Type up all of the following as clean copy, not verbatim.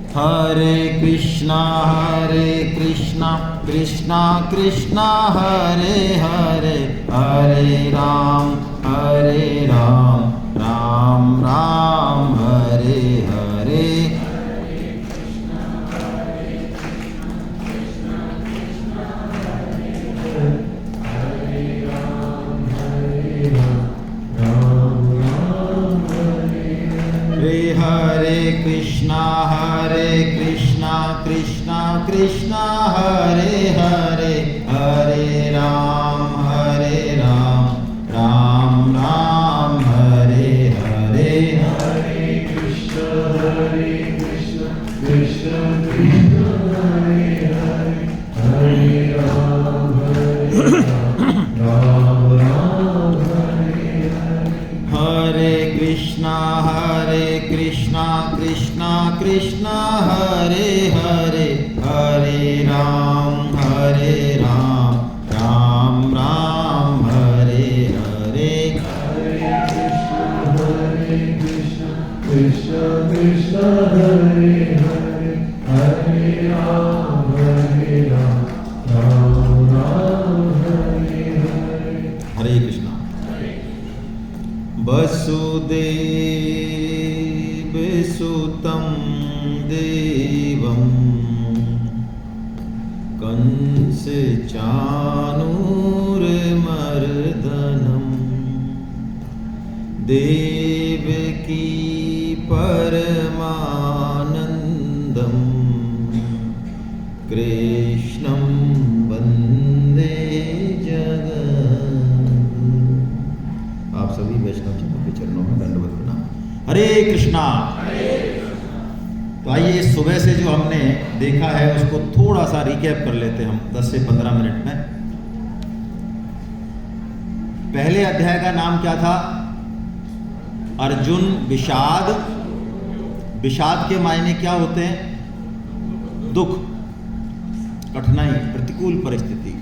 हरे कृष्णा कृष्णा कृष्णा हरे हरे, हरे राम राम राम हरे हरे। हरे कृष्णा कृष्णा कृष्णा हरे हरे, हरे राम राम राम हरे हरे। हरे कृष्णा कृष्णा कृष्णा हरे हरे, हरे राम राम राम हरे हरे। हरे कृष्णा कृष्णा कृष्णा हरे हरे, हरे राम राम राम हरे हरे। हरे कृष्णा कृष्णा कृष्णा हरे हरे, हरे राम राम हरे हरे। हरे कृष्णा। वसुदेव सुतं देवं कंस चाणूरमर्दनं, देवकी परमानंदं कृष्णं वंदे जगद्गुरुं। आप सभी वैष्णव जनों के चरणों में दंडवत प्रणाम। हरे कृष्णा। तो आइए सुबह से जो हमने देखा है उसको थोड़ा सा रिकैप कर लेते हैं हम 10 से 15 मिनट में। पहले अध्याय का नाम क्या था? अर्जुन विषाद। विषाद के मायने क्या होते हैं? दुख, कठिनाई, प्रतिकूल परिस्थिति।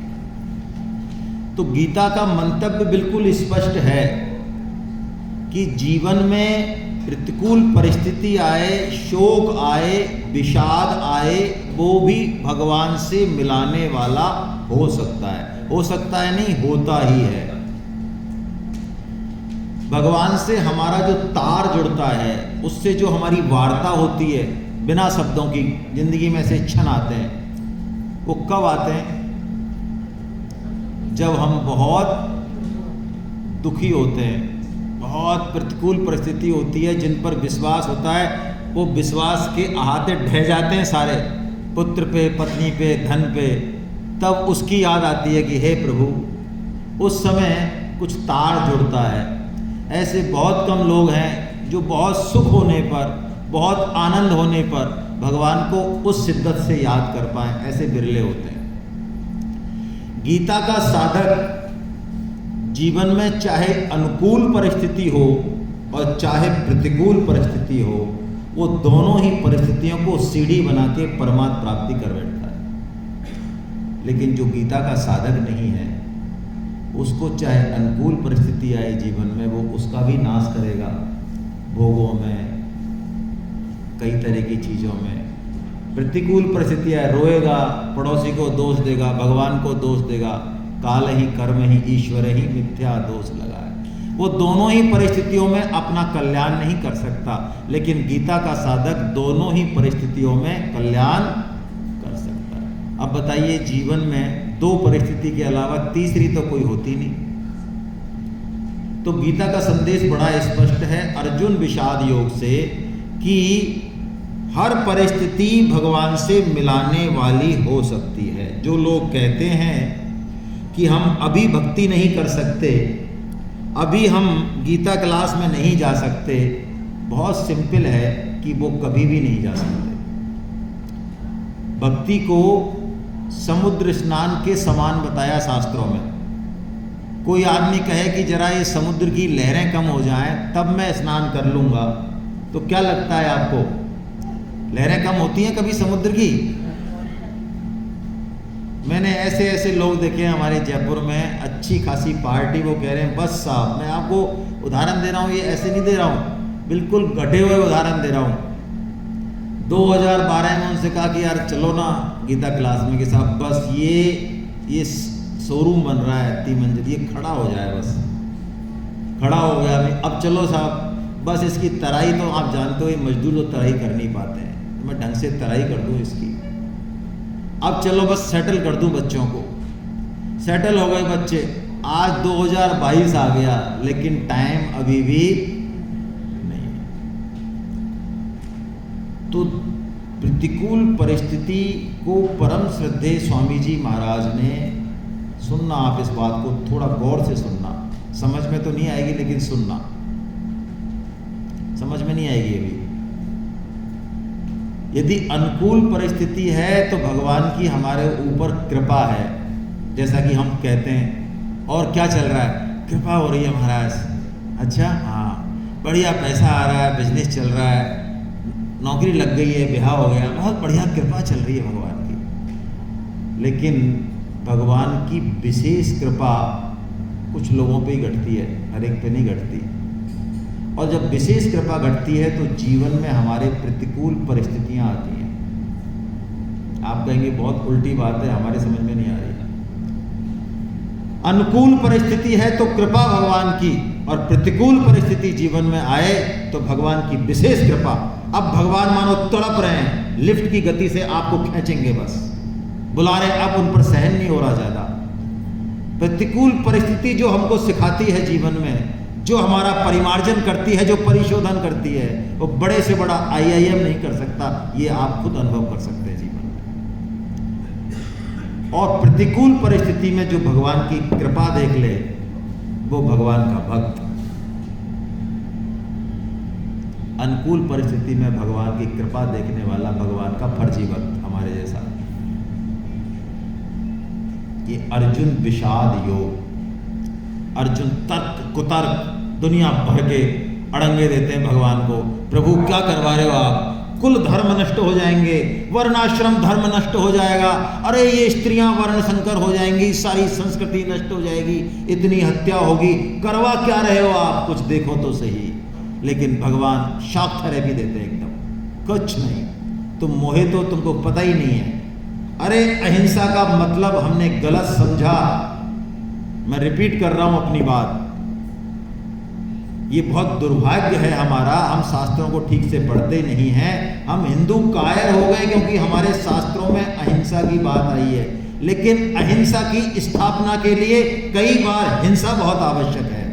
तो गीता का मंतव्य बिल्कुल स्पष्ट है कि जीवन में प्रतिकूल परिस्थिति आए, शोक आए, विषाद आए, वो भी भगवान से मिलाने वाला हो सकता है। हो सकता है नहीं, होता ही है। भगवान से हमारा जो तार जुड़ता है, उससे जो हमारी वार्ता होती है बिना शब्दों की, जिंदगी में ऐसे क्षण आते हैं। वो कब आते हैं? जब हम बहुत दुखी होते हैं, बहुत प्रतिकूल परिस्थिति होती है, जिन पर विश्वास होता है वो विश्वास के अहाते ढह जाते हैं सारे, पुत्र पे, पत्नी पे, धन पे। तब उसकी याद आती है कि हे प्रभु, उस समय कुछ तार जुड़ता है। ऐसे बहुत कम लोग हैं जो बहुत सुख होने पर, बहुत आनंद होने पर भगवान को उस शिद्दत से याद कर पाएं। ऐसे बिरले होते हैं। गीता का साधक जीवन में चाहे अनुकूल परिस्थिति हो और चाहे प्रतिकूल परिस्थिति हो, वो दोनों ही परिस्थितियों को सीढ़ी बना के परमात्म प्राप्ति कर बैठता है। लेकिन जो गीता का साधक नहीं है, उसको चाहे अनुकूल परिस्थिति आए जीवन में, वो उसका भी नाश करेगा, भोगों में, कई तरह की चीज़ों में। प्रतिकूल परिस्थिति आए, रोएगा, पड़ोसी को दोष देगा, भगवान को दोष देगा। काल ही कर्म ही ईश्वर ही मिथ्या दोष लगाए। वो दोनों ही परिस्थितियों में अपना कल्याण नहीं कर सकता, लेकिन गीता का साधक दोनों ही परिस्थितियों में कल्याण कर सकता है। अब बताइए, जीवन में दो परिस्थिति के अलावा तीसरी तो कोई होती नहीं। तो गीता का संदेश बड़ा स्पष्ट है अर्जुन विषाद योग से कि हर परिस्थिति भगवान से मिलाने वाली हो सकती है। जो लोग कहते हैं कि हम अभी भक्ति नहीं कर सकते, अभी हम गीता क्लास में नहीं जा सकते, बहुत सिंपल है कि वो कभी भी नहीं जा सकते। भक्ति को समुद्र स्नान के समान बताया शास्त्रों में। कोई आदमी कहे कि जरा ये समुद्र की लहरें कम हो जाएं तब मैं स्नान कर लूँगा, तो क्या लगता है आपको? लहरें कम होती हैं कभी समुद्र की? मैंने ऐसे ऐसे लोग देखे हैं हमारे जयपुर में, अच्छी खासी पार्टी, वो कह रहे हैं बस साहब, मैं आपको उदाहरण दे रहा हूँ, ये ऐसे नहीं दे रहा हूँ, बिल्कुल गढ़े हुए उदाहरण दे रहा हूँ। 2012 में उनसे कहा कि यार चलो ना गीता क्लास में, कि साहब बस ये शोरूम बन रहा है 3 मंजिल, ये खड़ा हो जाए, बस खड़ा हो गया अभी, अब चलो साहब बस इसकी तराई, तो आप जानते हो ये मजदूर तो तराई कर नहीं पाते हैं, तो मैं ढंग से तराई कर दूँ इसकी, अब चलो बस सेटल कर दूँ बच्चों को। सेटल हो गए बच्चे, आज 2022 आ गया लेकिन टाइम अभी भी नहीं। तो प्रतिकूल परिस्थिति को परम श्रद्धेय स्वामी जी महाराज ने, सुनना आप इस बात को थोड़ा गौर से सुनना, समझ में तो नहीं आएगी लेकिन सुनना, समझ में नहीं आएगी अभी। यदि अनुकूल परिस्थिति है तो भगवान की हमारे ऊपर कृपा है, जैसा कि हम कहते हैं, और क्या चल रहा है, कृपा हो रही है महाराज, अच्छा हाँ बढ़िया पैसा आ रहा है, बिजनेस चल रहा है, नौकरी लग गई है, ब्याह हो गया, बहुत बढ़िया कृपा चल रही है भगवान की। लेकिन भगवान की विशेष कृपा कुछ लोगों पे ही घटती है, हर एक पे नहीं घटती। और जब विशेष कृपा घटती है तो जीवन में हमारे प्रतिकूल परिस्थितियां आती हैं। आप कहेंगे बहुत उल्टी बात है, हमारे समझ में नहीं आ रही। अनुकूल परिस्थिति है तो कृपा भगवान की, और प्रतिकूल परिस्थिति जीवन में आए तो भगवान की विशेष कृपा। अब भगवान मानो तड़प रहे हैं, लिफ्ट की गति से आपको खींचेंगे, बस बुला रहे, अब उन पर सहन नहीं हो रहा ज्यादा। प्रतिकूल परिस्थिति जो हमको सिखाती है जीवन में, जो हमारा परिमार्जन करती है, जो परिशोधन करती है, वो बड़े से बड़ा IIM नहीं कर सकता, ये आप खुद अनुभव कर सकते हैं जीवन में। और प्रतिकूल परिस्थिति में जो भगवान की कृपा देख ले, वो भगवान का भक्त। अनुकूल परिस्थिति में भगवान की कृपा देखने वाला भगवान का फर्जी भक्त, हमारे जैसा। ये अर्जुन विषाद योग, अर्जुन तर्क कुतर्क दुनिया भर के अड़ंगे देते हैं भगवान को, प्रभु क्या करवा रहे हो आप, कुल धर्म नष्ट हो जाएंगे, वर्णाश्रम धर्म नष्ट हो जाएगा, अरे ये स्त्रियां वर्ण संकर हो जाएंगी, सारी संस्कृति नष्ट हो जाएगी, इतनी हत्या होगी, करवा क्या रहे हो आप, कुछ देखो तो सही। लेकिन भगवान शॉक थेरेपी देते हैं एकदम, कुछ नहीं, तुम मोहे तो तुमको पता ही नहीं है। अरे अहिंसा का मतलब हमने गलत समझा, मैं रिपीट कर रहा हूं अपनी बात, ये बहुत दुर्भाग्य है हमारा, हम शास्त्रों को ठीक से पढ़ते नहीं हैं, हम हिंदू कायर हो गए क्योंकि हमारे शास्त्रों में अहिंसा की बात आई है। लेकिन अहिंसा की स्थापना के लिए कई बार हिंसा बहुत आवश्यक है,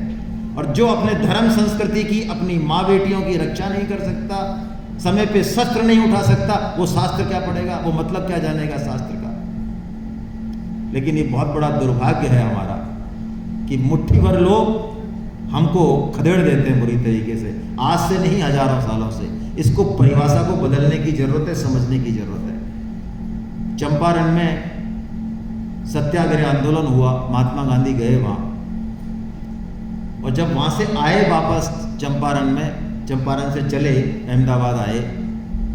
और जो अपने धर्म संस्कृति की, अपनी माँ बेटियों की रक्षा नहीं कर सकता, समय पे शस्त्र नहीं उठा सकता, वो शास्त्र क्या पढ़ेगा, वो मतलब क्या जानेगा शास्त्र का। लेकिन ये बहुत बड़ा दुर्भाग्य है हमारा कि मुट्ठी भर लोग हमको खदेड़ देते हैं बुरी तरीके से, आज से नहीं हजारों सालों से। इसको परिभाषा को बदलने की जरूरत है, समझने की जरूरत है। चंपारण में सत्याग्रह आंदोलन हुआ, महात्मा गांधी गए वहां, और जब वहां से आए वापस चंपारण में, चंपारण से चले अहमदाबाद आए,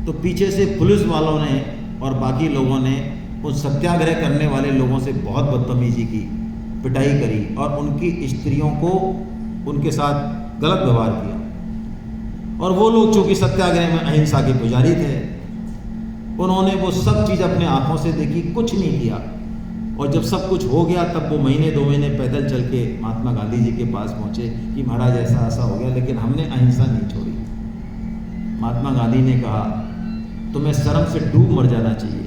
तो पीछे से पुलिस वालों ने और बाकी लोगों ने उन सत्याग्रह करने वाले लोगों से बहुत बदतमीजी की, पिटाई करी, और उनकी स्त्रियों को उनके साथ गलत व्यवहार किया। और वो लोग चूंकि सत्याग्रह में अहिंसा के पुजारी थे, उन्होंने वो सब चीज़ अपने आंखों से देखी, कुछ नहीं किया। और जब सब कुछ हो गया तब वो महीने 2 महीने पैदल चल के महात्मा गांधी जी के पास पहुंचे कि महाराज ऐसा ऐसा हो गया, लेकिन हमने अहिंसा नहीं छोड़ी। महात्मा गांधी ने कहा तुम्हें शर्म से डूब मर जाना चाहिए,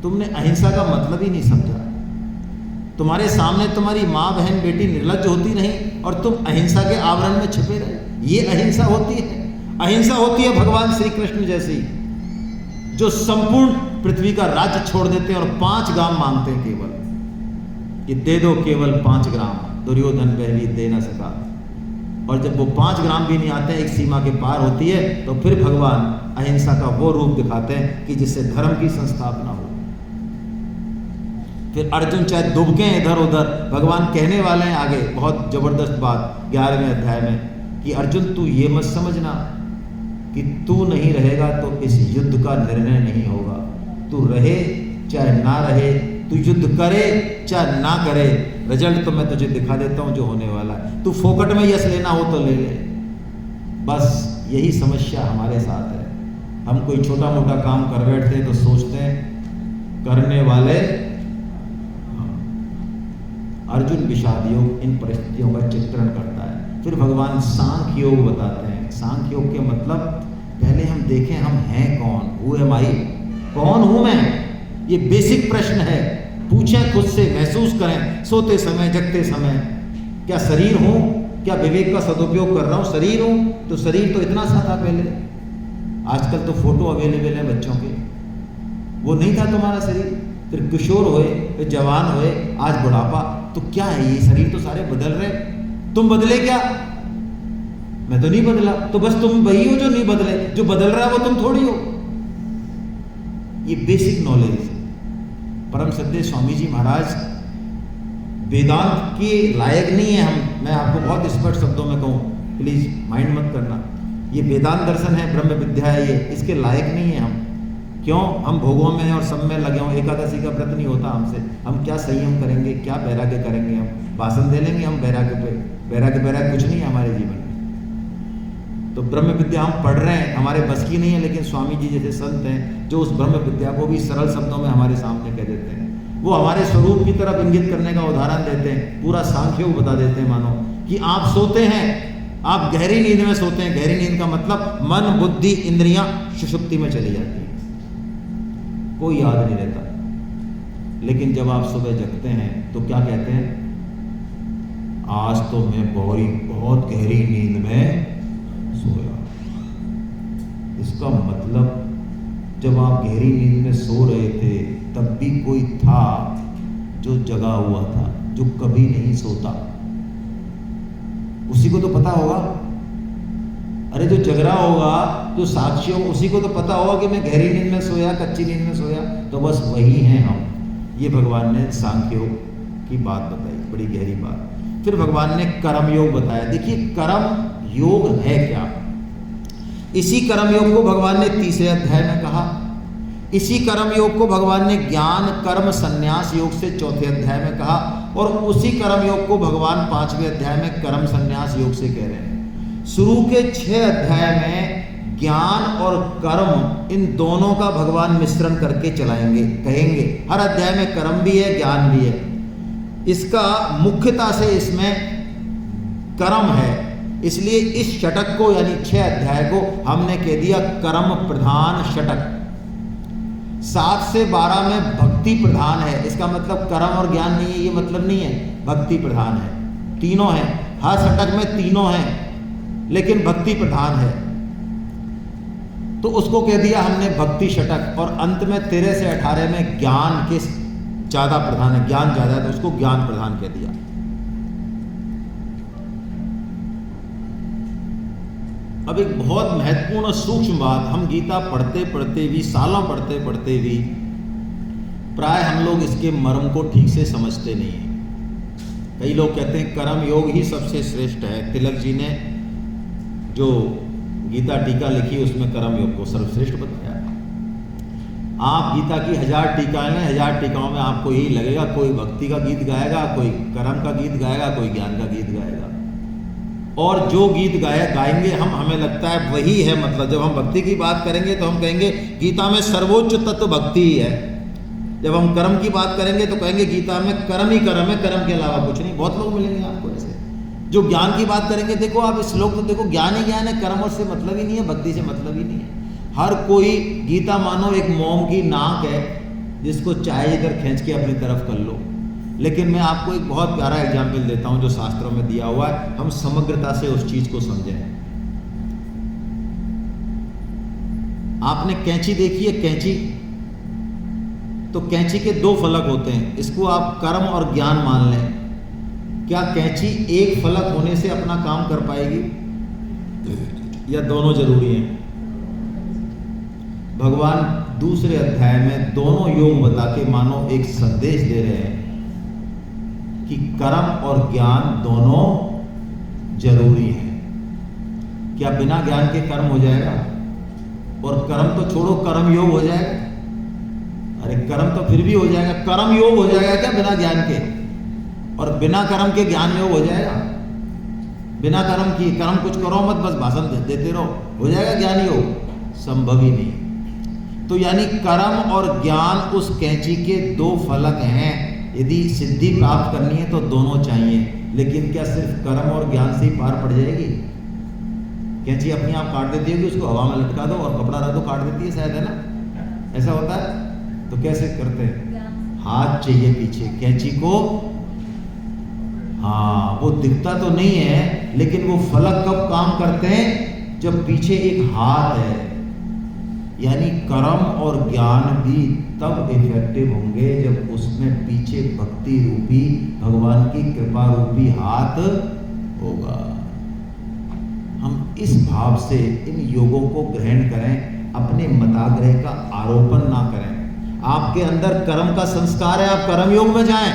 तुमने अहिंसा का मतलब ही नहीं समझा। तुम्हारे सामने तुम्हारी माँ बहन बेटी निर्लज्ज होती रही और तुम अहिंसा के आवरण में छिपे रहे, ये अहिंसा होती है? अहिंसा होती है भगवान श्री कृष्ण जैसी, जो संपूर्ण पृथ्वी का राज्य छोड़ देते हैं और 5 ग्राम मांगते हैं केवल, ये दे दो केवल 5 ग्राम, दुर्योधन पहली दे ना सका। और जब वो 5 ग्राम भी नहीं आते, एक सीमा के पार होती है, तो फिर भगवान अहिंसा का वो रूप दिखाते हैं कि जिससे धर्म की संस्थापना हो। फिर अर्जुन चाहे दुबके इधर उधर, भगवान कहने वाले हैं आगे बहुत जबरदस्त बात 11वें अध्याय में कि अर्जुन तू ये मत समझना कि तू नहीं रहेगा तो इस युद्ध का निर्णय नहीं होगा, तू रहे चाहे ना रहे, तू युद्ध करे चाहे ना करे, रिजल्ट तो मैं तुझे दिखा देता हूं जो होने वाला है। तू फोकट में यश लेना हो तो ले ले, बस यही समस्या हमारे साथ है। हम कोई छोटा मोटा काम कर बैठते हैं तो सोचते हैं करने वाले अर्जुन विषाद योग इन परिस्थितियों का चित्रण करता है। फिर भगवान सांख्य योग बताते हैं। सांख्य योग के मतलब पहले हम देखें हम हैं कौन, हु एम आई, कौन हूं मैं, ये बेसिक प्रश्न है। पूछें खुद से, महसूस करें सोते समय जगते समय, क्या शरीर हूं, क्या विवेक का सदुपयोग कर रहा हूं, शरीर हूं तो शरीर तो इतना सा था पहले, आजकल तो फोटो अवेलेबल है बच्चों के, वो नहीं था तुम्हारा शरीर, फिर किशोर हुए, फिर जवान हुए, आज बुढ़ापा, तो क्या है ये शरीर तो सारे बदल रहे, तुम बदले क्या, मैं तो नहीं बदला, तो बस तुम वही हो जो नहीं बदले, जो बदल रहा है वो तुम थोड़ी हो। ये बेसिक नॉलेज। परम श्रद्धेय स्वामी जी महाराज वेदांत के लायक नहीं है हम, मैं आपको बहुत स्पष्ट शब्दों में कहूँ, प्लीज माइंड मत करना, ये वेदांत दर्शन है, ब्रह्म विद्या है, ये इसके लायक नहीं है हम। क्यों? हम भोगों में और सब में लगे हों, एकादशी का व्रत नहीं होता हमसे, हम क्या संयम करेंगे, क्या वैराग्य करेंगे, हम भाषण दे लेंगे, हम वैराग्य पे वैराग्य कुछ नहीं है हमारे जीवन में। तो ब्रह्म विद्या हम पढ़ रहे हैं, हमारे बस की नहीं है, लेकिन स्वामी जी जैसे संत हैं जो उस ब्रह्म विद्या को भी सरल शब्दों में हमारे सामने कह देते हैं, वो हमारे स्वरूप की तरफ इंगित करने का उदाहरण देते हैं, पूरा सांख्य योग बता देते हैं, मानो कि आप सोते हैं, आप गहरी नींद में सोते हैं, गहरी नींद का मतलब मन बुद्धि इंद्रियां सुषुप्ति में चली जाती हैं, कोई याद नहीं रहता। लेकिन जब आप सुबह जगते हैं तो क्या कहते हैं, आज तो मैं बहुत गहरी नींद में सोया। इसका मतलब जब आप गहरी नींद में सो रहे थे तब भी कोई था जो जगा हुआ था, जो कभी नहीं सोता, उसी को तो पता होगा। अरे जो जग रहा होगा, जो साक्षी होगा, उसी को तो पता होगा कि मैं गहरी नींद में सोया, कच्ची नींद में सोया, तो बस वही हैं हम। ये भगवान ने सांख्य योग की बात बताई, बड़ी गहरी बात। फिर भगवान ने कर्म योग बताया। देखिए कर्म योग है क्या, इसी कर्म योग को भगवान ने तीसरे अध्याय में कहा, इसी कर्म योग को भगवान ने ज्ञान कर्म संन्यास योग से चौथे अध्याय में कहा, और उसी कर्म योग को भगवान पांचवें अध्याय में कर्म संन्यास योग से कह रहे हैं। शुरू के 6 अध्याय में ज्ञान और कर्म इन दोनों का भगवान मिश्रण करके चलाएंगे, कहेंगे हर अध्याय में कर्म भी है ज्ञान भी है। इसका मुख्यता से इसमें कर्म है, इसलिए इस षटक को यानी 6 अध्याय को हमने कह दिया कर्म प्रधान षटक। 7 से 12 में भक्ति प्रधान है, इसका मतलब कर्म और ज्ञान नहीं है, ये मतलब नहीं है, भक्ति प्रधान है, तीनों हैं, हर षटक में तीनों हैं, लेकिन भक्ति प्रधान है, तो उसको कह दिया हमने भक्ति षटक। और अंत में 13 से 18 में ज्ञान के ज्यादा प्रधान है, ज्ञान ज्यादा है, तो उसको ज्ञान प्रधान कह दिया। अब एक बहुत महत्वपूर्ण और सूक्ष्म बात, हम गीता पढ़ते पढ़ते भी, सालों पढ़ते पढ़ते भी प्राय हम लोग इसके मर्म को ठीक से समझते नहीं हैं। कई लोग कहते हैं कर्म योग ही सबसे श्रेष्ठ है। तिलक जी ने जो गीता टीका लिखी उसमें कर्म योग को सर्वश्रेष्ठ बताया। आप गीता की 1000 टीकाएं लें, 1000 टीकाओं में आपको यही लगेगा, कोई भक्ति का गीत गाएगा, कोई कर्म का गीत गाएगा, कोई ज्ञान का गीत गाएगा, और जो गीत गाएंगे हम, हमें लगता है वही है। मतलब जब हम भक्ति की बात करेंगे तो हम कहेंगे गीता में सर्वोच्च तत्व भक्ति ही है। जब हम कर्म की बात करेंगे तो कहेंगे गीता में कर्म ही कर्म है, कर्म के अलावा कुछ नहीं। बहुत लोग मिलेंगे आपको ऐसे। जो ज्ञान की बात करेंगे, देखो आप इस श्लोक तो देखो, ज्ञान ही ज्ञान है, कर्म से मतलब ही नहीं है, भक्ति से मतलब ही नहीं है। हर कोई गीता मानो एक मोम की नाक है जिसको चाहे इधर खींच के अपनी तरफ कर लो। लेकिन मैं आपको एक बहुत प्यारा एग्जाम्पल देता हूं जो शास्त्रों में दिया हुआ है, हम समग्रता से उस चीज को समझें। आपने कैंची देखी है, कैंची, तो कैंची के 2 फलक होते हैं, इसको आप कर्म और ज्ञान मान लें। क्या कैंची एक फलक होने से अपना काम कर पाएगी, या दोनों जरूरी हैं? भगवान दूसरे अध्याय में दोनों योग बता के मानो एक संदेश दे रहे हैं कि कर्म और ज्ञान दोनों जरूरी हैं। क्या बिना ज्ञान के कर्म हो जाएगा? और कर्म तो छोड़ो, कर्म योग हो जाएगा? अरे कर्म तो फिर भी हो जाएगा, कर्म योग हो जाएगा क्या बिना ज्ञान के? और बिना कर्म के ज्ञान योग हो जाएगा? बिना कर्म किए, कर्म कुछ करो मत, बस भाषण देते रहो, हो जाएगा ज्ञानी हो? संभव ही नहीं। तो यानी कर्म और ज्ञान उस कैंची के दो फलक हैं। यदि सिद्धि प्राप्त करनी है तो दोनों चाहिए, लेकिन क्या सिर्फ कर्म और ज्ञान से ही पार पड़ जाएगी? कैंची अपने आप काट देती है कि उसको हवा में लटका दो और कपड़ा रख दो, काट देती है शायद, है ना? ऐसा होता है? तो कैसे करते हैं? हाथ चाहिए पीछे कैंची को। हाँ, वो दिखता तो नहीं है, लेकिन वो फलक कब काम करते हैं? जब पीछे एक हाथ है। यानी कर्म और ज्ञान भी तब इफेक्टिव होंगे जब उसमें पीछे भक्ति रूपी, भगवान की कृपा रूपी हाथ होगा। हम इस भाव से इन योगों को ग्रहण करें, अपने मताग्रह का आरोपण ना करें। आपके अंदर कर्म का संस्कार है, आप कर्म योग में जाएं।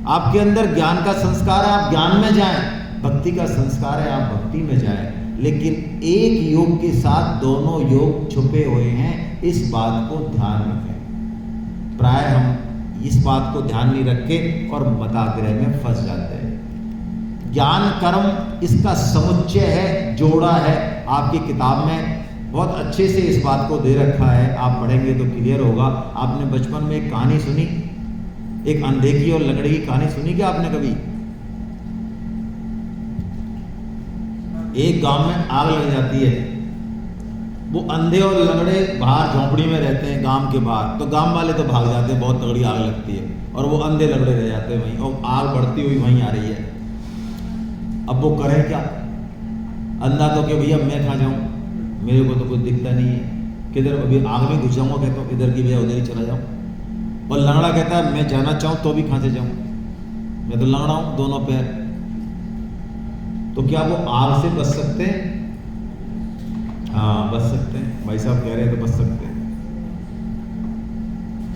आपके अंदर ज्ञान का संस्कार है, आप ज्ञान में जाएं। भक्ति का संस्कार है, आप भक्ति में जाएं। लेकिन एक योग के साथ दोनों योग छुपे हुए हैं, इस बात को ध्यान रखें। प्राय हम इस बात को ध्यान नहीं रखते और मताग्रह में फंस जाते हैं। ज्ञान कर्म इसका समुच्चय है, जोड़ा है। आपकी किताब में बहुत अच्छे से इस बात को दे रखा है, आप पढ़ेंगे तो क्लियर होगा। आपने बचपन में एक कहानी सुनी, एक अंधे की और लंगड़े की कहानी सुनी क्या आपने कभी? एक गांव में आग लग जाती है। वो अंधे और लंगड़े बाहर झोंपड़ी में रहते हैं, गांव के बाहर। तो गांव वाले तो भाग जाते हैं, बहुत तगड़ी आग लगती है, और वो अंधे लंगड़े रह जाते हैं वहीं, और आग बढ़ती हुई वहीं आ रही है। अब वो करें क्या? अंधा तो कि भैया मैं कहाँ जाऊँ, मेरे को तो कुछ दिखता नहीं है, किधर अभी आग में घुस जाऊँगा, कहता हूँ इधर की भैया उधर ही चला जाऊँ। और लंगड़ा कहता है मैं जाना चाहूँ तो भी कहाँ से जाऊँ, मैं तो लंगड़ा हूँ, दोनों पैर। तो क्या वो आग से बच सकते हैं? हाँ, बच सकते हैं। भाई साहब कह रहे हैं तो बच सकते हैं।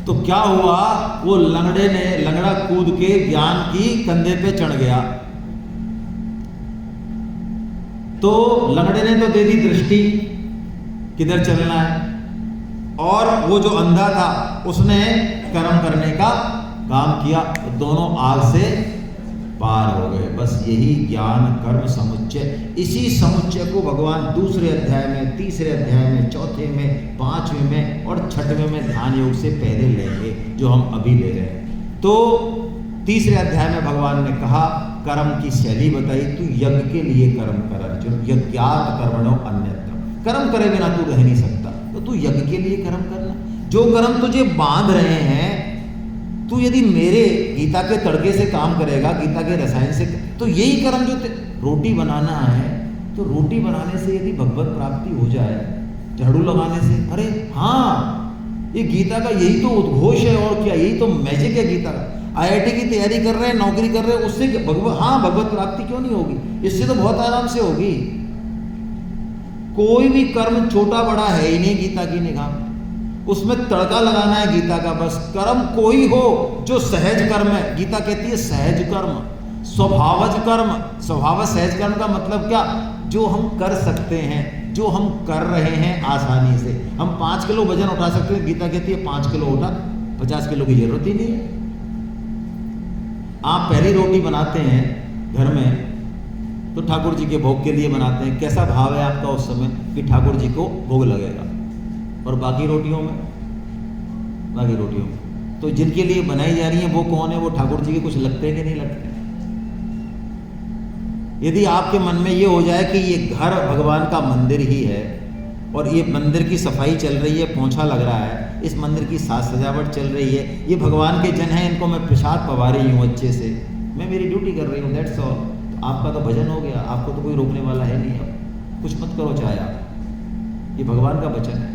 तो क्या हुआ, वो लंगड़ा कूद के ज्ञान की कंधे पे चढ़ गया। तो लंगड़े ने तो दे दी दृष्टि किधर चलना है, और वो जो अंधा था उसने कर्म करने का काम किया, दोनों आग से पार हो गए। बस यही ज्ञान कर्म समुच्चय। इसी समुच्चय को भगवान दूसरे अध्याय में, तीसरे अध्याय में, चौथे में, पांचवें में और छठवें में ध्यान योग से पहले लेंगे, जो हम अभी ले रहे हैं। तो तीसरे अध्याय में भगवान ने कहा, कर्म की शैली बताई, तू यज्ञ के लिए कर्म कर अर्जुन, यज्ञात कर्मणो अन्यत्र। कर्म करे बिना तू रह नहीं सकता, तो तू यज्ञ के लिए कर्म करना। जो कर्म तुझे बांध रहे हैं, तू यदि मेरे गीता के तड़के से काम करेगा, गीता के रसायन से, तो यही कर्म जो रोटी बनाना है, तो रोटी बनाने से यदि भगवत प्राप्ति हो जाए, झाड़ू लगाने से, अरे हाँ, ये गीता का यही तो उद्घोष है, और क्या यही तो मैजिक है गीता का। IIT की तैयारी कर रहे हैं, नौकरी कर रहे हैं, उससे भगवत प्राप्ति क्यों नहीं होगी? इससे तो बहुत आराम से होगी। कोई भी कर्म छोटा बड़ा है ही नहीं गीता की निगाह, उसमें तड़का लगाना है गीता का। बस कर्म कोई हो जो सहज कर्म है, गीता कहती है सहज कर्म, स्वभावज कर्म। स्वभाव सहज कर्म का मतलब क्या? जो हम कर सकते हैं, जो हम कर रहे हैं आसानी से। हम 5 किलो वजन उठा सकते हैं, गीता कहती है 5 किलो उठा, 50 किलो की जरूरत ही नहीं है। आप पहली रोटी बनाते हैं घर में, तो ठाकुर जी के भोग के लिए बनाते हैं। कैसा भाव है आपका उस समय कि ठाकुर जी को भोग लगेगा? और बाकी रोटियों में तो जिनके लिए बनाई जा रही है वो कौन है? वो ठाकुर जी के कुछ लगते हैं कि नहीं लगते? यदि आपके मन में ये हो जाए कि ये घर भगवान का मंदिर ही है, और ये मंदिर की सफाई चल रही है, पोंछा लग रहा है, इस मंदिर की साज सजावट चल रही है, ये भगवान के जन हैं, इनको मैं प्रसाद पवा रही हूँ अच्छे से, मैं मेरी ड्यूटी कर रही हूँ, दैट्स ऑल, तो आपका तो भजन हो गया, आपको तो कोई रोकने वाला है नहीं। अब कुछ मत करो चाहे आप, ये भगवान का वचन है।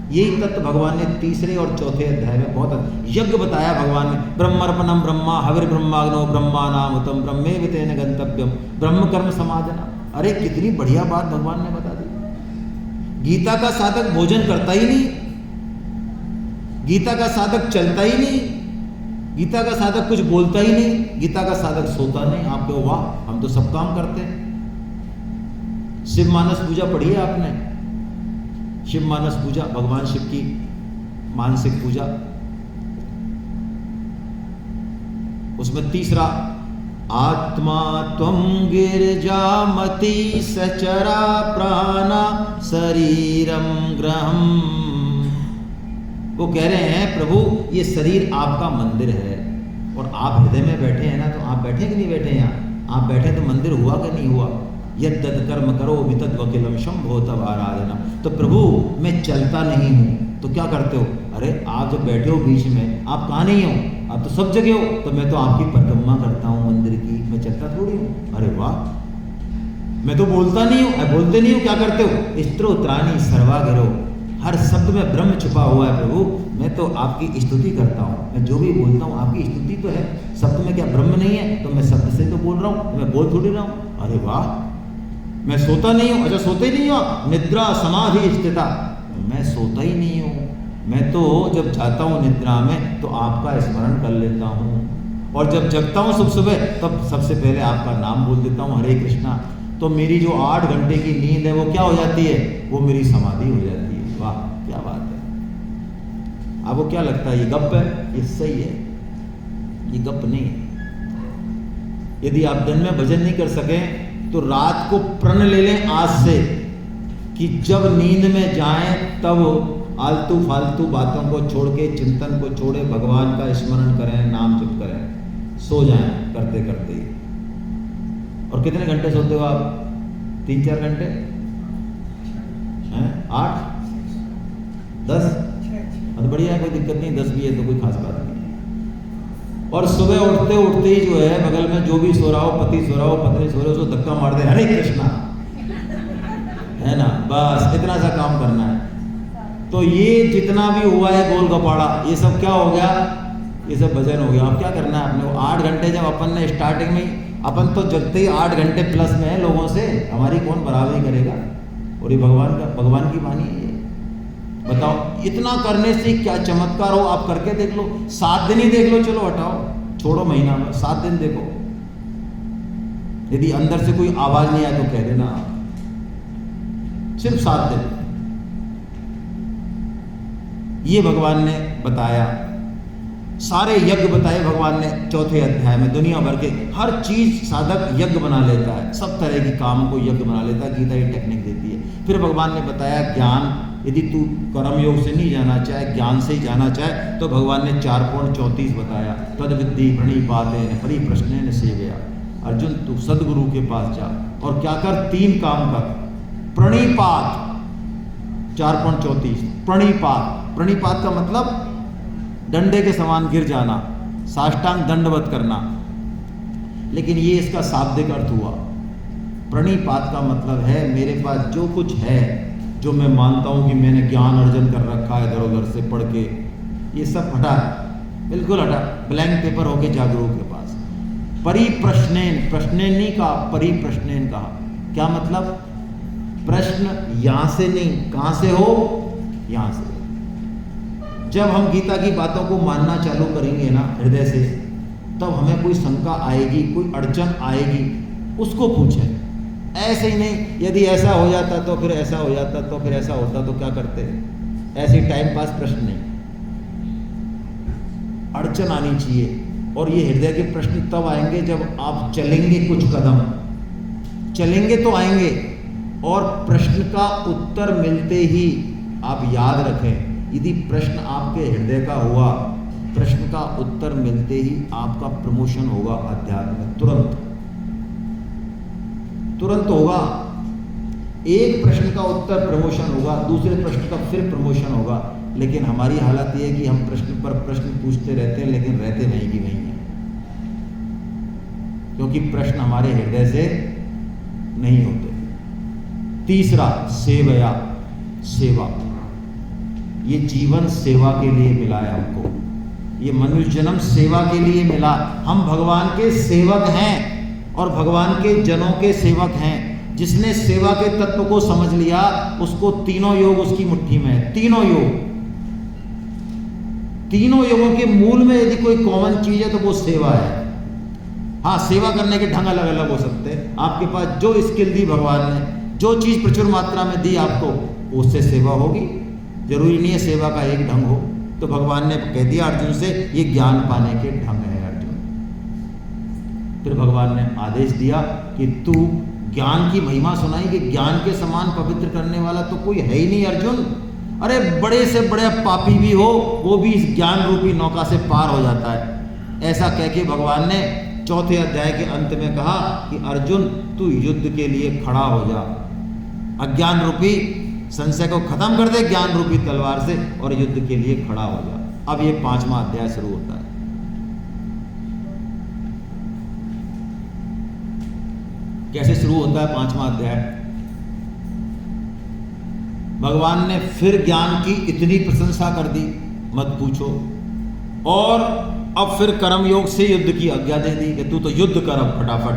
यही तत्व भगवान ने तीसरे और चौथे अध्याय में बहुत यज्ञ बताया। भगवान ने ब्रह्मर्पणम ब्रह्मा हविर ब्रह्माग्नो ब्रह्मानामुतम ब्रह्मेव तेन गंतव्यम ब्रह्म कर्म समाधना। अरे कितनी बढ़िया बात भगवान ने बता दी। गीता का साधक भोजन करता ही नहीं, गीता का साधक चलता ही नहीं, गीता का साधक कुछ बोलता ही नहीं, गीता का साधक सोता नहीं। आप कहो वाह, हम तो सब काम करते हैं। शिव मानस पूजा पढ़ी है आपने? शिव मानस पूजा, भगवान शिव की मानसिक पूजा, उसमें तीसरा आत्मा त्वं गिरिजामति सचरा प्राणा शरीरम ग्रहम। वो कह रहे हैं प्रभु ये शरीर आपका मंदिर है और आप हृदय में बैठे हैं ना, तो आप बैठे कि नहीं बैठे हैं यहाँ? आप बैठे तो मंदिर हुआ कि नहीं हुआ? यद्यत कर्म करो वितद वकिलम शंभो तब आराधना। तो प्रभु मैं चलता नहीं हूँ तो क्या करते हो? अरे आप जब बैठे हो बीच में, आप कहाँ नहीं हो? आप तो सब जगह हो। तो मैं तो आपकी परिक्रमा करता हूँ मंदिर की, मैं चलता थोड़ी हूँ। अरे वाह, मैं तो बोलता नहीं हूँ। बोलते नहीं हो, क्या करते हो? स्त्रोत्राणी सर्वा गिरो, हर शब्द में ब्रह्म छुपा हुआ है प्रभु। मैं तो आपकी स्तुति करता हूँ, मैं जो भी बोलता हूँ आपकी स्तुति तो है। शब्द में क्या ब्रह्म नहीं है? तो मैं शब्द से तो बोल रहा हूँ, मैं बोल थोड़ी रहा हूँ। अरे वाह, मैं सोता नहीं हूँ। अच्छा सोते नहीं हो? निद्रा समाधि स्थिता, मैं सोता ही नहीं हूँ। मैं तो जब जाता हूँ निद्रा में तो आपका स्मरण कर लेता हूँ, और जब जगता हूँ सुबह तब सबसे पहले आपका नाम बोल देता हूँ, हरे कृष्णा। तो मेरी जो 8 घंटे की नींद है वो क्या हो जाती है? वो मेरी समाधि हो जाती है। वाह क्या बात है। आपको क्या लगता है ये गप है? ये सही है, ये गप नहीं है। यदि आप दिन में भजन नहीं कर सके तो रात को प्रण ले लें आज से कि जब नींद में जाएं तब आलतू फालतू बातों को छोड़ के, चिंतन को छोड़े, भगवान का स्मरण करें, नाम जप करें, सो जाएं करते करते ही। और कितने घंटे सोते हो आप? 3-4 घंटे हैं? 8 10? तो बढ़िया है, कोई दिक्कत नहीं। 10 भी है तो कोई खास बात नहीं। और सुबह उठते उठते ही जो है बगल में जो भी सो रहा हो, पति सो रहा हो, पत्नी सो रही हो, उसको धक्का मार दे, हरे कृष्णा, है ना? बस इतना सा काम करना है। तो ये जितना भी हुआ है गोल गपाड़ा, ये सब क्या हो गया? ये सब भजन हो गया। अब क्या करना है अपने को? 8 घंटे जब अपन ने स्टार्टिंग में, अपन तो जगते ही 8 घंटे प्लस में है लोगों से, हमारी कौन बराबरी करेगा? और ये भगवान की वाणी है। बताओ इतना करने से क्या चमत्कार हो? आप करके देख लो, 7 दिन ही देख लो, चलो हटाओ, छोड़ो महीना में, 7 दिन देखो। यदि अंदर से कोई आवाज नहीं आए तो कह देना, सिर्फ 7 दिन। ये भगवान ने बताया, सारे यज्ञ बताए भगवान ने 4थे अध्याय में। दुनिया भर के हर चीज साधक यज्ञ बना लेता है, सब तरह की काम को यज्ञ बना लेता है। गीता ये टेक्निक देती है। फिर भगवान ने बताया ज्ञान, यदि तू कर्म योग से नहीं जाना चाहे, ज्ञान से ही जाना चाहे, तो भगवान ने 4.34 बताया। तद विद्धि प्रणिपातेन परिप्रश्नेन सेवया। अर्जुन तू सदगुरु के पास जा और क्या कर? 3 काम कर। प्रणिपात 4.34 प्रणिपात। प्रणिपात का मतलब डंडे के समान गिर जाना, साष्टांग दंडवत करना। लेकिन ये इसका शाब्दिक अर्थ हुआ। प्रणिपात का मतलब है मेरे पास जो कुछ है, जो मैं मानता हूं कि मैंने ज्ञान अर्जन कर रखा है इधर उधर से पढ़ के, ये सब हटा, बिल्कुल हटा, ब्लैंक पेपर होके जागरूक के पास। परिप्रश्नेन, प्रश्नेन नहीं कहा, परिप्रश्नेन कहा। क्या मतलब? प्रश्न यहां से नहीं, कहां से हो? यहां से। जब हम गीता की बातों को मानना चालू करेंगे ना हृदय से, तब हमें कोई शंका आएगी, कोई अड़चन आएगी, उसको पूछें। ऐसे ही नहीं, यदि ऐसा हो जाता तो फिर ऐसा हो जाता, तो फिर ऐसा होता तो क्या करते? ऐसे टाइम पास प्रश्न नहीं, अड़चन आनी चाहिए। और ये हृदय के प्रश्न तब आएंगे जब आप चलेंगे, कुछ कदम चलेंगे तो आएंगे। और प्रश्न का उत्तर मिलते ही आप याद रखें, यदि प्रश्न आपके हृदय का हुआ, प्रश्न का उत्तर मिलते ही आपका प्रमोशन होगा अध्यात्म में, तुरंत होगा। एक प्रश्न का उत्तर प्रमोशन होगा, दूसरे प्रश्न का फिर प्रमोशन होगा। लेकिन हमारी हालत ये है कि हम प्रश्न पर प्रश्न पूछते रहते हैं, लेकिन रहते वहीं की वहीं हैं, क्योंकि प्रश्न हमारे हृदय से नहीं होते। तीसरा सेवया, सेवा। ये जीवन सेवा के लिए मिला है हमको, ये मनुष्य जन्म सेवा के लिए मिला। हम भगवान के सेवक हैं और भगवान के जनों के सेवक हैं। जिसने सेवा के तत्व को समझ लिया, उसको तीनों योग उसकी मुट्ठी में है। तीनों योग, तीनों योगों के मूल में यदि कोई कॉमन चीज है तो वो सेवा है। हाँ, सेवा करने के ढंग अलग अलग हो सकते हैं। आपके पास जो स्किल दी भगवान ने, जो चीज प्रचुर मात्रा में दी आपको, उससे सेवा होगी। जरूरी नहीं है सेवा का एक ढंग हो। तो भगवान ने कह दिया अर्जुन से, ये ज्ञान पाने के ढंग है अर्जुन। फिर भगवान ने आदेश दिया कि तू ज्ञान की महिमा सुनाई कि ज्ञान के समान पवित्र करने वाला तो कोई है ही नहीं अर्जुन। अरे बड़े से बड़े पापी भी हो वो भी इस ज्ञान रूपी नौका से पार हो जाता है। ऐसा कह के भगवान ने चौथे अध्याय के अंत में कहा कि अर्जुन तू युद्ध के लिए खड़ा हो जा, अज्ञान रूपी संशय को खत्म कर दे ज्ञान रूपी तलवार से और युद्ध के लिए खड़ा हो जा। अब ये 5वां अध्याय शुरू होता है। कैसे शुरू होता है 5वां अध्याय? भगवान ने फिर ज्ञान की इतनी प्रशंसा कर दी मत पूछो, और अब फिर कर्म योग से युद्ध की आज्ञा दे दी कि तू तो युद्ध कर अब फटाफट।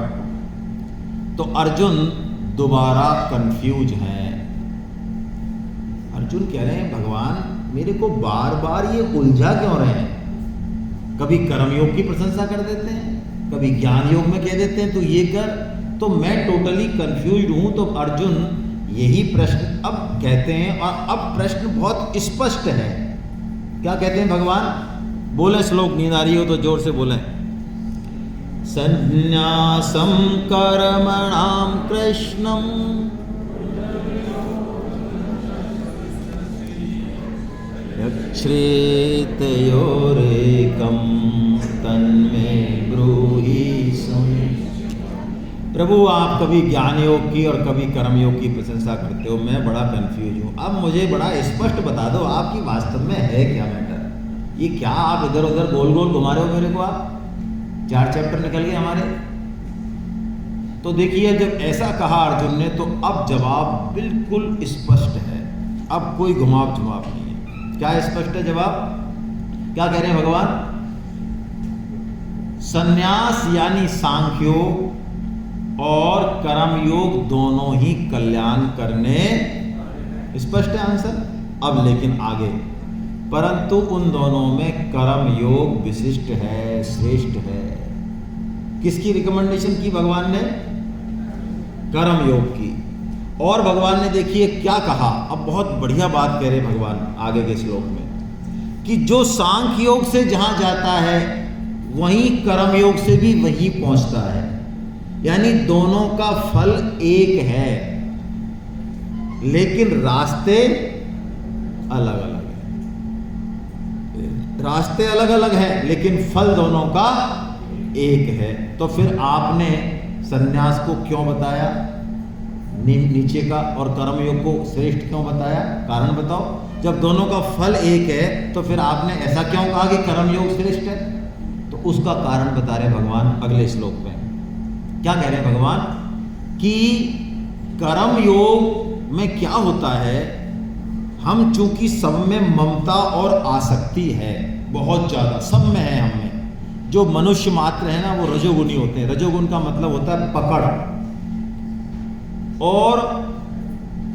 तो अर्जुन दोबारा कंफ्यूज है। अर्जुन कह रहे हैं भगवान मेरे को बार बार ये उलझा क्यों रहे हैं? कभी कर्म योग की प्रशंसा कर देते हैं, कभी ज्ञान योग में कह देते हैं तू ये कर, तो मैं टोटली कंफ्यूज हूं। तो अर्जुन यही प्रश्न अब कहते हैं, और अब प्रश्न बहुत स्पष्ट है। क्या कहते हैं भगवान? बोले श्लोक, नींद आ रही हो तो जोर से बोले। संन्यासम कर्मणाम कृष्णम यच्छ्रेतयोरेकं तन्मे ब्रूहि सुमे। प्रभु आप कभी ज्ञान योग की और कभी कर्म योग की प्रशंसा करते हो, मैं बड़ा कंफ्यूज हूँ। अब मुझे बड़ा स्पष्ट बता दो आपकी वास्तव में है क्या मैटर? ये क्या आप इधर उधर गोल गोल घुमा रहे हो मेरे को? आप 4 चैप्टर निकल गए हमारे। तो देखिए जब ऐसा कहा अर्जुन ने तो अब जवाब बिल्कुल स्पष्ट है, अब कोई घुमाव झुमाव नहीं है। क्या स्पष्ट है जवाब? क्या कह रहे हैं भगवान? संन्यास यानी सांख्य योग और कर्म योग दोनों ही कल्याण करने, स्पष्ट है आंसर। अब लेकिन आगे, परंतु उन दोनों में कर्म योग विशिष्ट है, श्रेष्ठ है। किसकी रिकमेंडेशन की भगवान ने? कर्म योग की। और भगवान ने देखिए क्या कहा, अब बहुत बढ़िया बात कह रहे भगवान आगे के श्लोक में, कि जो सांख्य योग से जहां जाता है वहीं कर्म योग से भी वहीं पहुंचता है, यानी दोनों का फल एक है, लेकिन रास्ते अलग अलग हैं। रास्ते अलग अलग हैं लेकिन फल दोनों का एक है। तो फिर आपने संन्यास को क्यों बताया नीचे का और कर्मयोग को श्रेष्ठ क्यों बताया? कारण बताओ। जब दोनों का फल एक है तो फिर आपने ऐसा क्यों कहा कि कर्मयोग श्रेष्ठ है? तो उसका कारण बता रहे भगवान अगले श्लोक में। क्या कह रहे हैं भगवान? कि कर्मयोग में क्या होता है, हम चूंकि सब में ममता और आसक्ति है, बहुत ज्यादा सब में है। हम में जो मनुष्य मात्र है ना वो रजोगुणी होते हैं। रजोगुण का मतलब होता है पकड़। और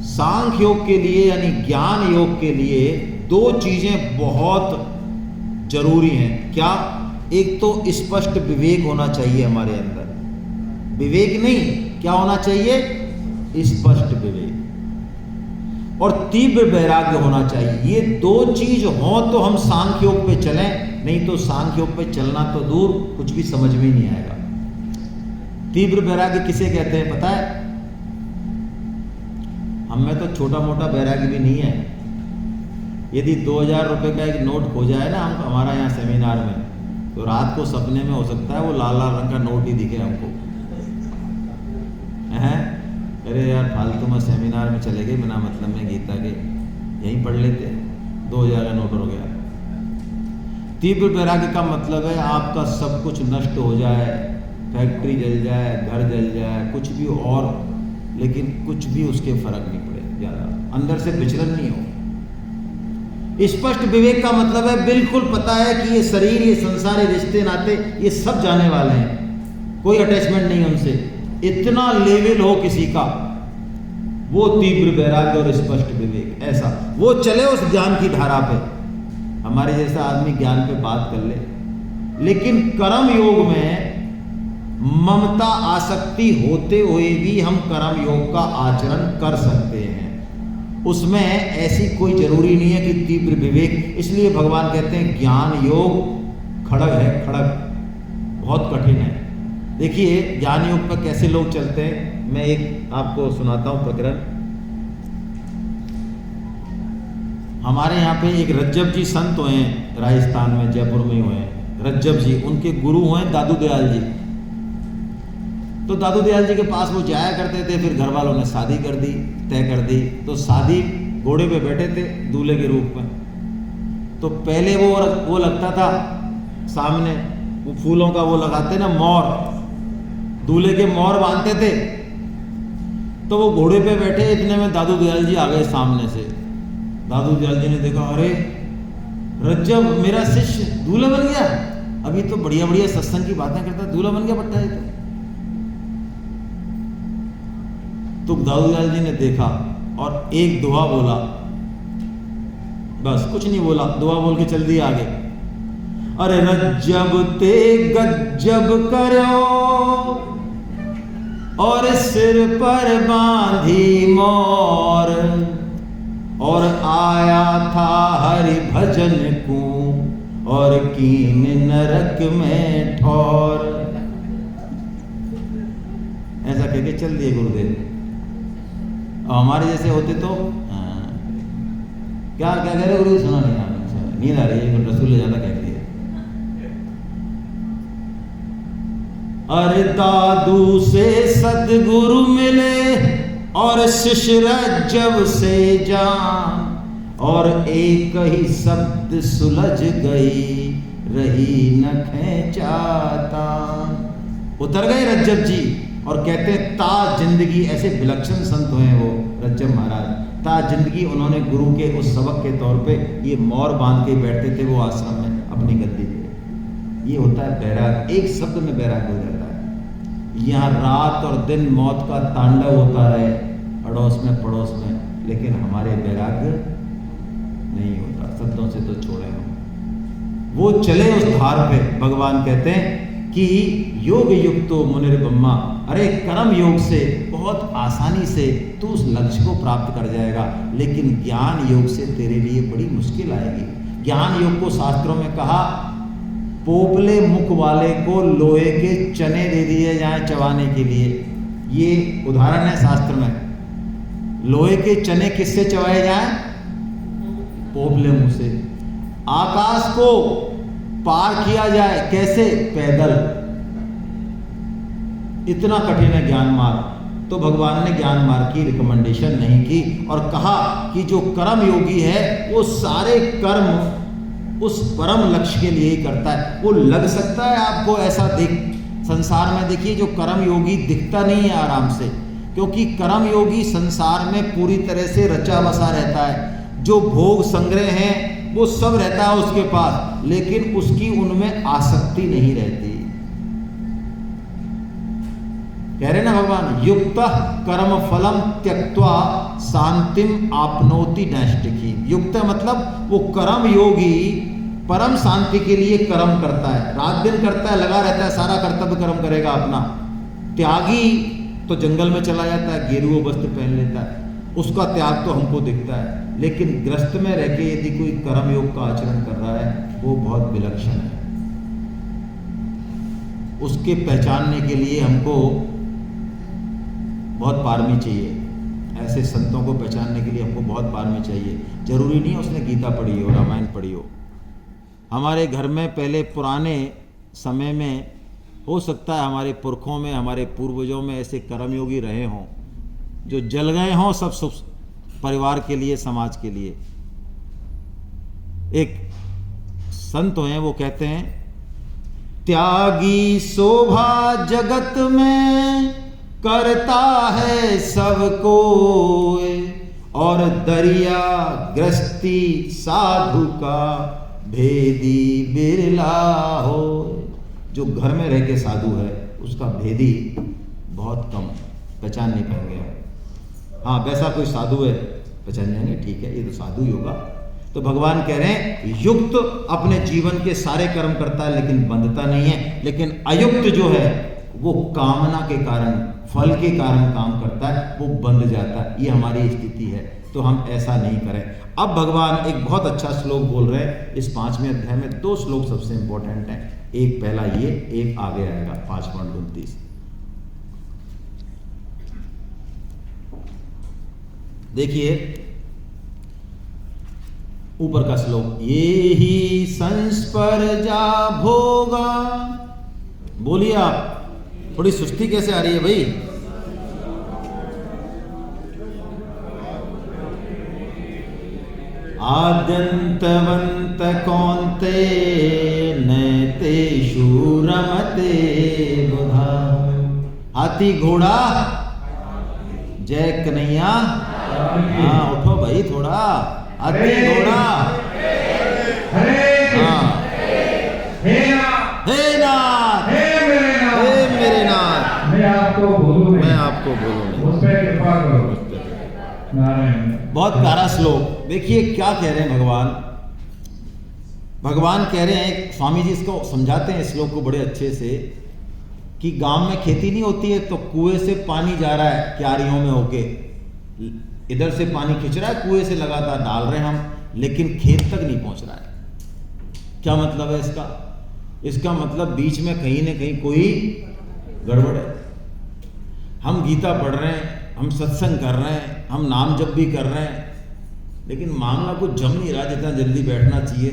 सांख्य योग के लिए यानी ज्ञान योग के लिए दो चीजें बहुत जरूरी हैं। क्या? एक तो स्पष्ट विवेक होना चाहिए हमारे अंदर। विवेक नहीं, क्या होना चाहिए? स्पष्ट विवेक। और तीव्र वैराग्य होना चाहिए। ये दो चीज हो तो हम सांख्य योग पे चलें, नहीं तो सांख्य योग पे चलना तो दूर, कुछ भी समझ में नहीं आएगा। तीव्र वैराग्य किसे कहते हैं पता है? हमें तो छोटा मोटा वैराग्य भी नहीं है। यदि 2000 रुपए का एक नोट खो जाए ना हमको हमारा यहाँ सेमिनार में, तो रात को सपने में हो सकता है वो लाल लाल रंग का नोट ही दिखे हमको। अरे यार फालतू में सेमिनार में चले गए बिना मतलब में गीता के, यहीं पढ़ लेते, 2000 का नोट हो गया। तीव्र वैराग्य का मतलब है आपका सब कुछ नष्ट हो जाए, फैक्ट्री जल जाए, घर जल जाए, कुछ भी और, लेकिन कुछ भी उसके फर्क नहीं पड़े, ज्यादा अंदर से विचलन नहीं हो। स्पष्ट विवेक का मतलब है बिल्कुल पता है कि ये शरीर, ये संसार, ये रिश्ते नाते, ये सब जाने वाले हैं, कोई अटैचमेंट नहीं उनसे। इतना लेवल हो किसी का, वो तीव्र वैराग्य और स्पष्ट विवेक, ऐसा वो चले उस ज्ञान की धारा पे। हमारे जैसा आदमी ज्ञान पे बात कर ले। लेकिन कर्म योग में ममता आसक्ति होते हुए भी हम कर्म योग का आचरण कर सकते हैं। उसमें ऐसी कोई जरूरी नहीं है कि तीव्र विवेक। इसलिए भगवान कहते हैं ज्ञान योग खड़ग है, खड़ग बहुत कठिन है। देखिए ज्ञान योग पर कैसे लोग चलते हैं, मैं एक आपको सुनाता हूँ प्रकरण। हमारे यहाँ पे एक रज्जब जी संत हुए हैं, राजस्थान में जयपुर में हुए हैं रज्जब जी, उनके गुरु हुए दादू दयाल जी। तो दादू दयाल जी के पास वो जाया करते थे, फिर घर वालों ने शादी कर दी, तय कर दी। तो शादी घोड़े पे बैठे थे दूल्हे के रूप में। तो पहले वो लगता था सामने, वो फूलों का वो लगाते ना मोर, दूल्हे के मोर बांधते थे। तो वो घोड़े पे बैठे, इतने में दादू दयाल जी आ गए सामने से। दादू दयाल जी ने देखा, अरे रज्जब मेरा शिष्य दूल्हा बन गया, अभी तो बढ़िया बढ़िया सत्संग की बातें करता, दूल्हा बन गया बट्टा है। तो दादू दयाल जी ने देखा और एक दुआ बोला, बस कुछ नहीं बोला, दुआ बोल के चल दिया आगे। अरे रज्जब ते गज्जब करो और सिर पर बांधी मोर, और आया था हरि भजन को और कीन नरक में ठौर। ऐसा कह के चल दिए गुरुदेव। हमारे जैसे होते तो क्या क्या कह रहे गुरु, सुना नहीं आपने, नींद आ रही है, रसूल ले ज्यादा कहती है। अरे दादू से सदगुरु मिले और शिष्य रज्जब से जान, और एक ही शब्द सुलझ गई रही न खेचाता। उतर गए रज्जब जी और कहते हैं ता जिंदगी, ऐसे विलक्षण संत हुए वो रज्जब महाराज, ता जिंदगी उन्होंने गुरु के उस सबक के तौर पे ये मोर बांध के बैठते थे वो आश्रम में अपनी गद्दी पे। ये होता है बैराग, एक शब्द में बैराग हो जाता है। यहाँ रात और दिन मौत का तांडव होता रहे अड़ोस में पड़ोस में, लेकिन हमारे बैराग नहीं होता, शब्दों से तो छोड़े हम। वो चले उस धार पे। भगवान कहते हैं कि योग युक्तो मुनिर्ब्रह्मा, अरे कर्म योग से बहुत आसानी से तू उस लक्ष्य को प्राप्त कर जाएगा, लेकिन ज्ञान योग से तेरे लिए बड़ी मुश्किल आएगी। ज्ञान योग को शास्त्रों में कहा, पोपले मुख वाले को लोहे के चने दे दिए जाए चबाने के लिए। ये उदाहरण है शास्त्र में। लोहे के चने किससे चबाए जाए? पोपले मुंह से। आकाश को पार किया जाए कैसे? पैदल। इतना कठिन है ज्ञान मार्ग। तो भगवान ने ज्ञान मार्ग की रिकमेंडेशन नहीं की और कहा कि जो कर्म योगी है वो सारे कर्म उस परम लक्ष्य के लिए ही करता है। वो लग सकता है आपको ऐसा संसार में देखिए, जो कर्म योगी दिखता नहीं है आराम से, क्योंकि कर्म योगी संसार में पूरी तरह से रचा बसा रहता है। जो भोग संग्रह हैं वो सब रहता है उसके पास, लेकिन उसकी उनमें आसक्ति नहीं रहती। कह रहे ना भगवान, युक्त कर्म फलम त्यक्त्वा शांतिम आपनोति नैष्टिकी। युक्त मतलब वो कर्म योगी परम शांति के लिए कर्म करता है, रात दिन करता है, लगा रहता है, सारा कर्तव्य कर्म करेगा अपना। त्यागी तो जंगल में चला जाता है, गेरुआ वस्त्र पहन लेता है, उसका त्याग तो हमको दिखता है। लेकिन ग्रस्त में रह के यदि कोई कर्म योग का आचरण कर रहा है वो बहुत विलक्षण है। उसके पहचानने के लिए हमको बहुत पारमी चाहिए। ऐसे संतों को पहचानने के लिए हमको बहुत पारमी चाहिए। जरूरी नहीं उसने गीता पढ़ी हो, रामायण पढ़ी हो। हमारे घर में पहले पुराने समय में हो सकता है हमारे पुरखों में, हमारे पूर्वजों में ऐसे कर्मयोगी रहे हों जो जल गए हों सब परिवार के लिए, समाज के लिए। एक संत हैं, वो कहते हैं, त्यागी शोभा जगत में करता है सबको, और दरिया गृहस्थी साधु का भेदी बिरला हो। जो घर में रह के साधु है उसका भेदी बहुत कम, पहचान नहीं पाएंगे। हाँ, वैसा कोई साधु है पहचान जाएंगे, ठीक है, ये तो साधु ही होगा। तो भगवान कह रहे हैं युक्त अपने जीवन के सारे कर्म करता है लेकिन बंधता नहीं है, लेकिन अयुक्त जो है वो कामना के कारण, फल के कारण काम करता है, वो बंध जाता है। ये हमारी स्थिति है, तो हम ऐसा नहीं करें। अब भगवान एक बहुत अच्छा श्लोक बोल रहे हैं इस 5वें अध्याय में। 2 श्लोक सबसे इंपॉर्टेंट हैं। एक पहला ये, एक आगे आएगा 5.29। देखिए ऊपर का श्लोक, ये ही संस्पर्जा भोगा। बोलिए आप, थोड़ी सुस्ती कैसे आ रही है भाई? आद्यंतवंत कौन्ते नैतेषु रमते बुधा। हाथी घोड़ा जय कन्हैया। हाँ उठो भाई थोड़ा। हाथी घोड़ा। हाँ हे नाथ, हे मेरे नाथ, मैं आपको भूलूं नहीं, मैं आपको भूलूं नहीं, मुझ पे कृपा करो। नारायण। बहुत प्यारा श्लोक। देखिए क्या कह रहे हैं भगवान। भगवान कह रहे हैं, स्वामी जी इसको समझाते हैं श्लोक को बड़े अच्छे से, कि गांव में खेती नहीं होती है तो कुएं से पानी जा रहा है क्यारियों में होके, इधर से पानी खिंच रहा है, कुएं से लगातार डाल रहे हैं हम, लेकिन खेत तक नहीं पहुंच रहा है। क्या मतलब है इसका? इसका मतलब बीच में कहीं ना कहीं कोई गड़बड़ है। हम गीता पढ़ रहे हैं, हम सत्संग कर रहे हैं, हम नाम जप भी कर रहे हैं, लेकिन मामला कुछ जम नहीं रहा जितना जल्दी बैठना चाहिए।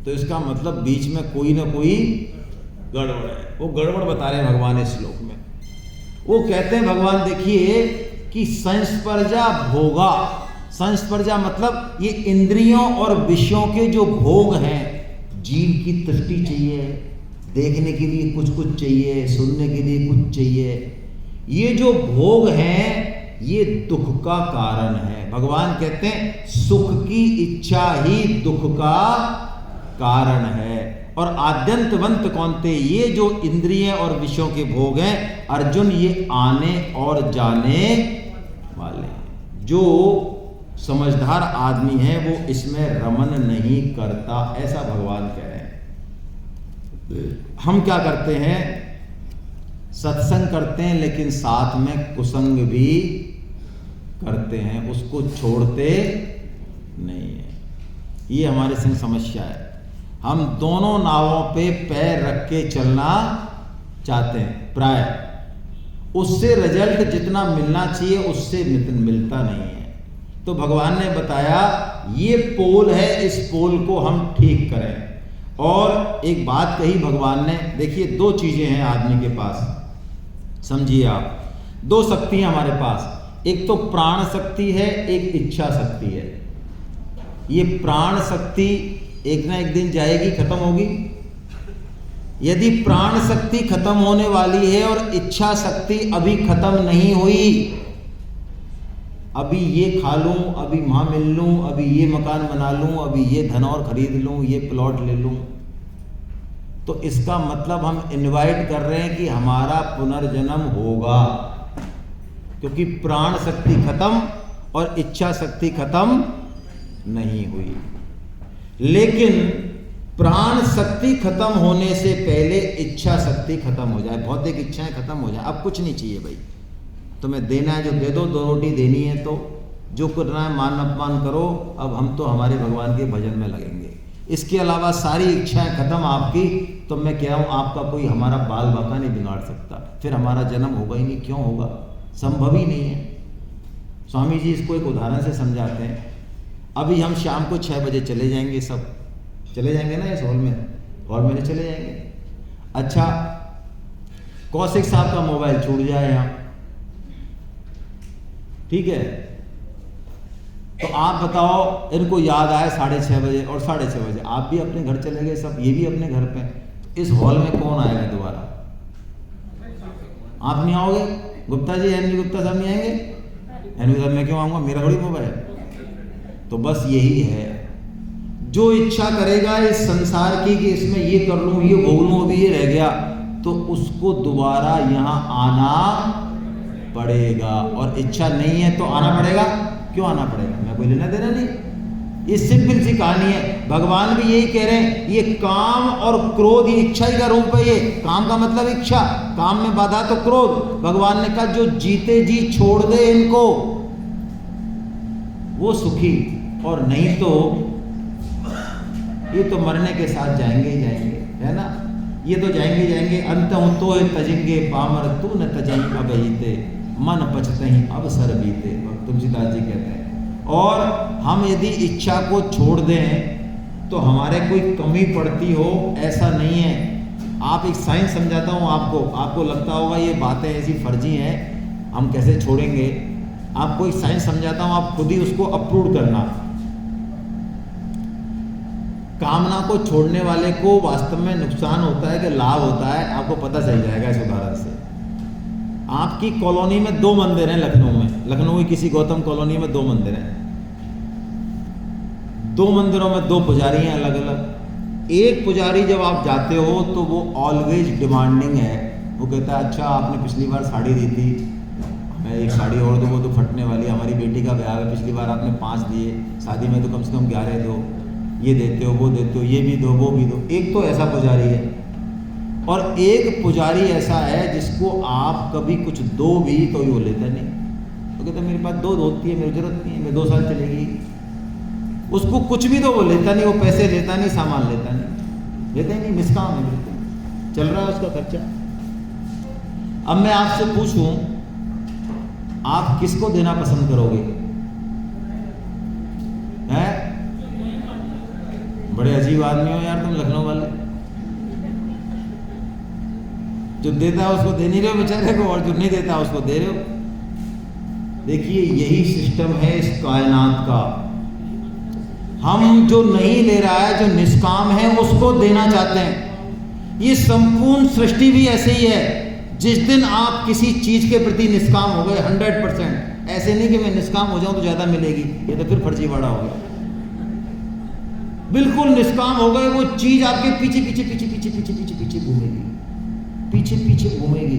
तो इसका मतलब बीच में कोई ना कोई गड़बड़ है। वो गड़बड़ बता रहे हैं भगवान इस श्लोक में। वो कहते हैं भगवान, देखिए कि संस्पर्जा भोगा। संस्पर्जा मतलब ये इंद्रियों और विषयों के जो भोग हैं, जीव की दृष्टि चाहिए, देखने के लिए कुछ कुछ चाहिए, सुनने के लिए कुछ चाहिए, ये जो भोग हैं ये दुख का कारण है। भगवान कहते हैं सुख की इच्छा ही दुख का कारण है। और आद्यंतवंत कौन्ते, ये जो इंद्रिय और विषयों के भोग हैं अर्जुन, ये आने और जाने वाले हैं। जो समझदार आदमी है वो इसमें रमन नहीं करता, ऐसा भगवान कह रहे हैं। हम क्या करते हैं? सत्संग करते हैं लेकिन साथ में कुसंग भी करते हैं, उसको छोड़ते नहीं है। ये हमारे संग समस्या है। हम दोनों नावों पे पैर रख के चलना चाहते हैं प्राय, उससे रिजल्ट जितना मिलना चाहिए उससे मिलता नहीं है। तो भगवान ने बताया ये पोल है, इस पोल को हम ठीक करें। और एक बात कही भगवान ने, देखिए दो चीजें हैं आदमी के पास, समझिए आप, दो शक्ति है हमारे पास। एक तो प्राण शक्ति है, एक इच्छा शक्ति है। ये प्राण शक्ति एक ना एक दिन जाएगी, खत्म होगी। यदि प्राण शक्ति खत्म होने वाली है और इच्छा शक्ति अभी खत्म नहीं हुई, अभी ये खा लूं, अभी वहां मिल लूं, अभी ये मकान बना लूं, अभी ये धन और खरीद लूं, ये प्लॉट ले लूं, तो इसका मतलब हम इनवाइट कर रहे हैं कि हमारा पुनर्जन्म होगा, क्योंकि प्राण शक्ति खत्म और इच्छा शक्ति खत्म नहीं हुई। लेकिन प्राण शक्ति खत्म होने से पहले इच्छा शक्ति खत्म हो जाए, भौतिक इच्छाएं खत्म हो जाए, अब कुछ नहीं चाहिए भाई, तुम्हें देना है जो दे दो, दो रोटी देनी है तो जो करना है मान अपमान करो, अब हम तो हमारे भगवान के भजन में लगेंगे। इसके अलावा सारी इच्छाएं खत्म आपकी, तो मैं कह रहा हूँ आपका कोई हमारा बाल बाका नहीं बिगाड़ सकता, फिर हमारा जन्म होगा ही नहीं। क्यों होगा? संभव ही नहीं है। स्वामी जी इसको एक उदाहरण से समझाते हैं। अभी हम शाम को 6 बजे चले जाएंगे, सब चले जाएंगे ना इस हॉल में चले जाएंगे। अच्छा, कौशिक साहब का मोबाइल छूट जाए यहाँ, ठीक है, तो आप बताओ, इनको याद आए 6:30 बजे और 6:30 बजे आप भी अपने घर चले गए, सब ये भी अपने घर पे, इस हॉल में कौन आएगा दोबारा? आप नहीं आओगे? गुप्ता जी, एनवी गुप्ता साहब नहीं आएंगे? एनवी साहब मैं क्यों आऊँगा, मेरा थोड़ी मोबाइल। तो बस यही है, जो इच्छा करेगा इस संसार की कि इसमें ये कर लूँ, ये भोग लूँ, अभी ये रह गया, तो उसको दोबारा यहाँ आना पड़ेगा। और इच्छा नहीं है तो आना पड़ेगा। क्यों आना पड़ेगा? मैं कोई लेना देना नहीं। ये सिंपल सी कहानी है। भगवान भी यही कह रहे हैं, ये काम और क्रोध ये इच्छा ही का रूप है। ये काम का मतलब इच्छा, काम में बाधा तो क्रोध। भगवान ने कहा जो जीते जी छोड़ दे इनको वो सुखी, और नहीं तो ये तो मरने के साथ जाएंगे ही जाएंगे, है ना। ये तो जाएंगे जाएंगे, अंत हूँ तो तजेंगे पामर तू न तजें अब हीते, मन पछतहीं अब सर बीते, तुलसीदास जी कहते हैं। और हम यदि इच्छा को छोड़ दें तो हमारे कोई कमी पड़ती हो ऐसा नहीं है। आप एक साइंस समझाता हूँ आपको लगता होगा ये बातें ऐसी फर्जी हैं, हम कैसे छोड़ेंगे। आपको एक साइंस समझाता हूँ, आप खुद ही उसको अप्रूव करना। कामना को छोड़ने वाले को वास्तव में नुकसान होता है कि लाभ होता है, आपको पता चल जाएगा इस उदाहरण से। आपकी कॉलोनी में 2 मंदिर हैं, लखनऊ की किसी गौतम कॉलोनी में 2 मंदिर हैं। 2 मंदिरों में 2 पुजारी हैं अलग अलग। एक पुजारी जब आप जाते हो तो वो ऑलवेज डिमांडिंग है, वो कहता है अच्छा आपने पिछली बार साड़ी दी थी, हमें एक साड़ी और दो, वो तो फटने वाली, हमारी बेटी का ब्याह है, पिछली बार आपने 5 दिए, शादी में तो कम से कम 11 दो, ये देते हो वो देते हो, ये भी दो वो भी दो। एक तो ऐसा पुजारी है, और एक पुजारी ऐसा है जिसको आप कभी कुछ दो भी तो वो लेता नहीं, तो कहता मेरे पास 2 धोती है, मेरी जरूरत नहीं है, मैं 2 साल चलेगी। उसको कुछ भी तो वो लेता नहीं, वो पैसे लेता नहीं, सामान लेता नहीं, लेता ही नहीं, निष्काम है बिल्कुल, चल रहा है उसका खर्चा। अब मैं आपसे पूछूं, आप किसको देना पसंद करोगे? हैं? बड़े अजीब आदमी हो यार तुम लखनऊ वाले, जो देता है उसको दे नहीं रहे हो बेचारे को, और जो नहीं देता उसको दे रहे हो। देखिए यही सिस्टम है इस कायनात का। हम जो नहीं ले रहा है, जो निष्काम है, उसको देना चाहते हैं। ये संपूर्ण सृष्टि भी ऐसे ही है। जिस दिन आप किसी चीज के प्रति निष्काम हो गए 100%, ऐसे नहीं कि मैं निष्काम हो जाऊं तो ज्यादा मिलेगी, ये तो फिर फर्जीवाड़ा हो गया। बिल्कुल निष्काम हो गए, वो चीज आपके पीछे पीछे पीछे पीछे पीछे पीछे पीछे घूमेगी, पीछे पीछे घूमेगी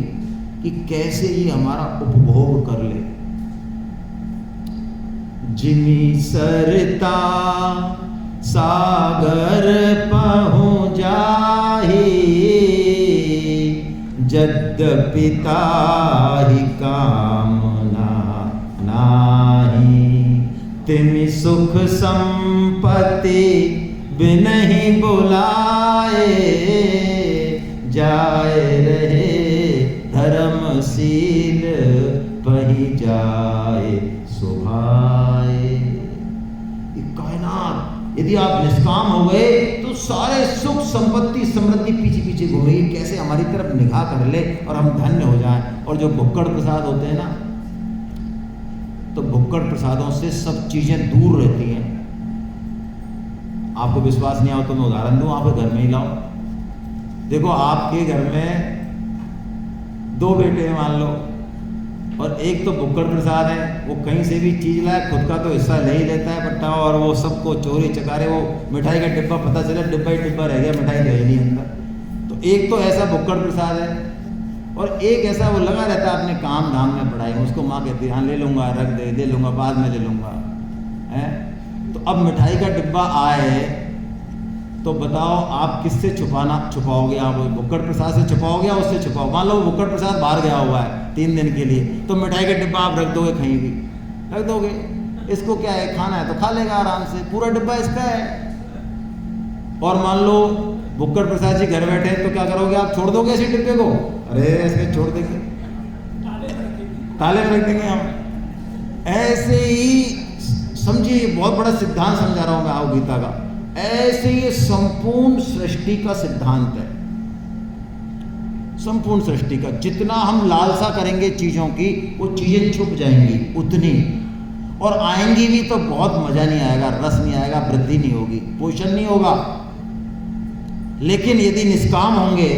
कि कैसे ये हमारा उपभोग कर ले। जिमी सरता सागर पहुँ जाहि, यद्यपि ताहि कामना नाही। तिमि सुख संपत्ति बिनहि बुलाए, जाए रहे धर्मशील पही जाए सुभाए। कायनात यदि आप निष्काम हो गए तो सारे सुख संपत्ति समृद्धि पीछे पीछे घूमेगी, कैसे हमारी तरफ निगाह कर ले और हम धन्य हो जाएं। और जो भुक्कड़ प्रसाद होते हैं ना, तो भुक्कड़ प्रसादों से सब चीजें दूर रहती हैं। आपको विश्वास नहीं आओ तो मैं उदाहरण दूं, आप घर में ही लाओ। देखो आपके घर में 2 बेटे हैं मान लो, और एक तो भुक्कड़ प्रसाद है, वो कहीं से भी चीज लाए, खुद का तो हिस्सा ले ही लेता है पट्टा, और वो सबको चोरी चकारे, वो मिठाई का डिब्बा पता चला डिब्बा ही डिब्बा रह गया, मिठाई रही नहीं अंदर। तो एक तो ऐसा भुक्कड़ प्रसाद है, और एक ऐसा वो लगा रहता है अपने काम धाम में पढ़ाई में, उसको माँ कहती है हाँ ले लूँगा, रख दे लूँगा, बाद में ले लूँगा है। तो अब मिठाई का डिब्बा आए तो बताओ आप किससे छुपाओगे? आप भुक्कड़ प्रसाद से छुपाओगे या उससे छुपाओ? मान लो भुक्कड़ प्रसाद बाहर गया हुआ है 3 दिन के लिए, तो मिठाई का डिब्बा आप रख दोगे, कहीं भी रख दोगे। इसको क्या है, खाना है तो खा लेगा आराम से, पूरा डिब्बा इसका है। और मान लो भुक्कड़ प्रसाद जी घर बैठे तो क्या करोगे आप? छोड़ दोगे ऐसे डिब्बे को? अरे ऐसे छोड़ देंगे, ताले में रख देंगे हम। ऐसे ही समझिए, बहुत बड़ा सिद्धांत समझा रहा हूं मैं आओ गीता का। ऐसे ये संपूर्ण सृष्टि का सिद्धांत है, संपूर्ण सृष्टि का। जितना हम लालसा करेंगे चीजों की, वो चीजें छुप जाएंगी उतनी, और आएंगी भी तो बहुत मजा नहीं आएगा, रस नहीं आएगा, वृद्धि नहीं होगी, पोषण नहीं होगा। लेकिन यदि निष्काम होंगे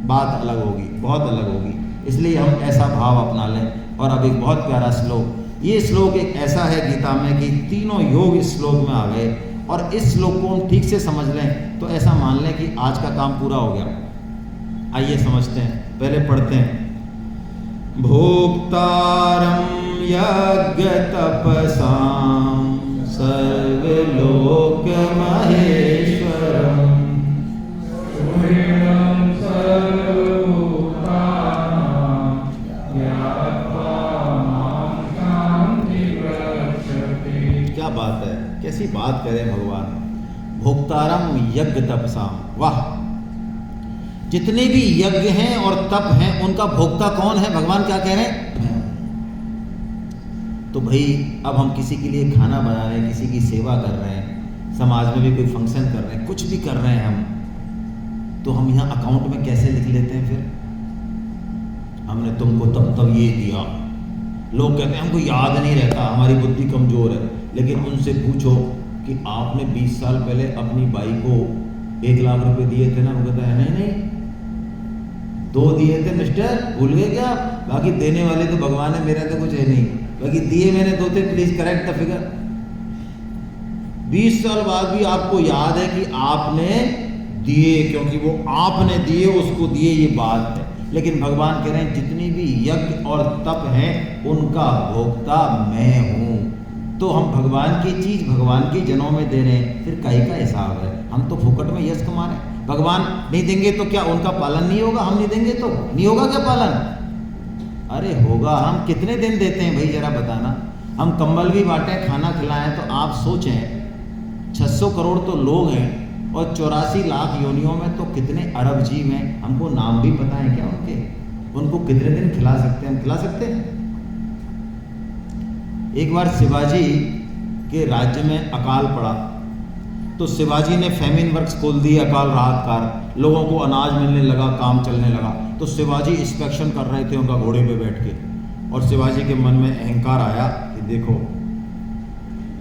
बात अलग होगी, बहुत अलग होगी। इसलिए हम ऐसा भाव अपना लें। और अब एक बहुत प्यारा श्लोक, ये श्लोक एक ऐसा है गीता में कि तीनों योग इस श्लोक में आ गए, और इस श्लोक को हम ठीक से समझ लें तो ऐसा मान लें कि आज का काम पूरा हो गया। आइए समझते हैं, पहले पढ़ते हैं। भोक्तारं यज्ञ तपसां सर्वलोक महेश्वरम् क्या बात है, कैसी बात करें भगवान। भोक्तारम यज्ञ तपसाम, वाह। जितने भी यज्ञ हैं और तप हैं उनका भोक्ता कौन है? भगवान क्या कह रहे हैं? मैं हूं। तो भाई अब हम किसी के लिए खाना बना रहे हैं, किसी की सेवा कर रहे हैं, समाज में भी कोई फंक्शन कर रहे हैं, कुछ भी कर रहे हैं हम, तो हम यहाँ अकाउंट में कैसे लिख लेते हैं फिर हमने तुमको तब ये दिया? लोग कहते हैं हमको याद नहीं रहता, हमारी बुद्धि कमजोर है। लेकिन उनसे पूछो कि आपने 20 साल पहले अपनी बाई को 1 लाख रुपए दिए थे ना? वो कहता है नहीं 2 दिए थे मिस्टर, भूल गए क्या? बाकी देने वाले तो भगवान है, मेरा तो कुछ है नहीं, बाकी दिए मैंने 2 थे, प्लीज करेक्ट द फिगर। 20 साल बाद भी आपको याद है कि आपने दिए, क्योंकि वो आपने दिए, उसको दिए, ये बात है। लेकिन भगवान कह रहे हैं जितनी भी यज्ञ और तप हैं उनका भोक्ता मैं हूं। तो हम भगवान की चीज भगवान के जनों में दे रहे हैं, फिर काहे का हिसाब है? हम तो फुकट में यश कमा रहे हैं। भगवान नहीं देंगे तो क्या उनका पालन नहीं होगा? हम नहीं देंगे तो नहीं होगा क्या पालन? अरे होगा। हम कितने दिन देते हैं भाई, जरा बताना। हम कंबल भी बांटे, खाना खिलाएं, तो आप सोचें 600 करोड़ तो लोग हैं और 84 लाख योनियों में तो कितने अरब जीव हैं। हमको नाम भी पता है क्या उनके? उनको कितने दिन खिला सकते हैं? हम खिला सकते हैं? एक बार शिवाजी के राज्य में अकाल पड़ा तो शिवाजी ने फेमिन वर्क्स खोल दिए, अकाल राहत कार, लोगों को अनाज मिलने लगा, काम चलने लगा। तो शिवाजी इंस्पेक्शन कर रहे थे उनका घोड़े पे बैठ के, और शिवाजी के मन में अहंकार आया कि देखो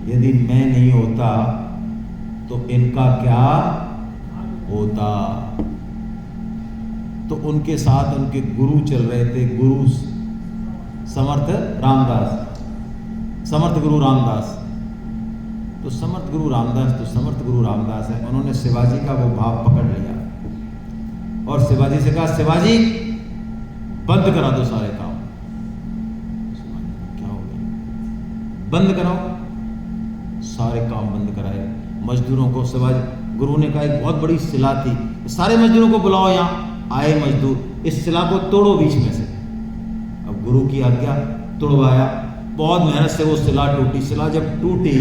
यदि मैं नहीं होता तो इनका क्या होता। तो उनके साथ उनके गुरु चल रहे थे, गुरु समर्थ रामदास, समर्थ गुरु रामदास। तो समर्थ गुरु रामदास तो समर्थ गुरु रामदास है, उन्होंने शिवाजी का वो भाव पकड़ लिया और शिवाजी से कहा, शिवाजी बंद करा दो सारे काम। क्या हो गया? बंद कराओ। सारे काम बंद कराए। मजदूरों को शिवाजी गुरु ने कहा एक बहुत बड़ी शिला थी, सारे मजदूरों को बुलाओ, यहाँ आए मजदूर, इस शिला को तोड़ो बीच में से। अब गुरु की आज्ञा, तोड़वाया। बहुत मेहनत से वो शिला टूटी। शिला जब टूटी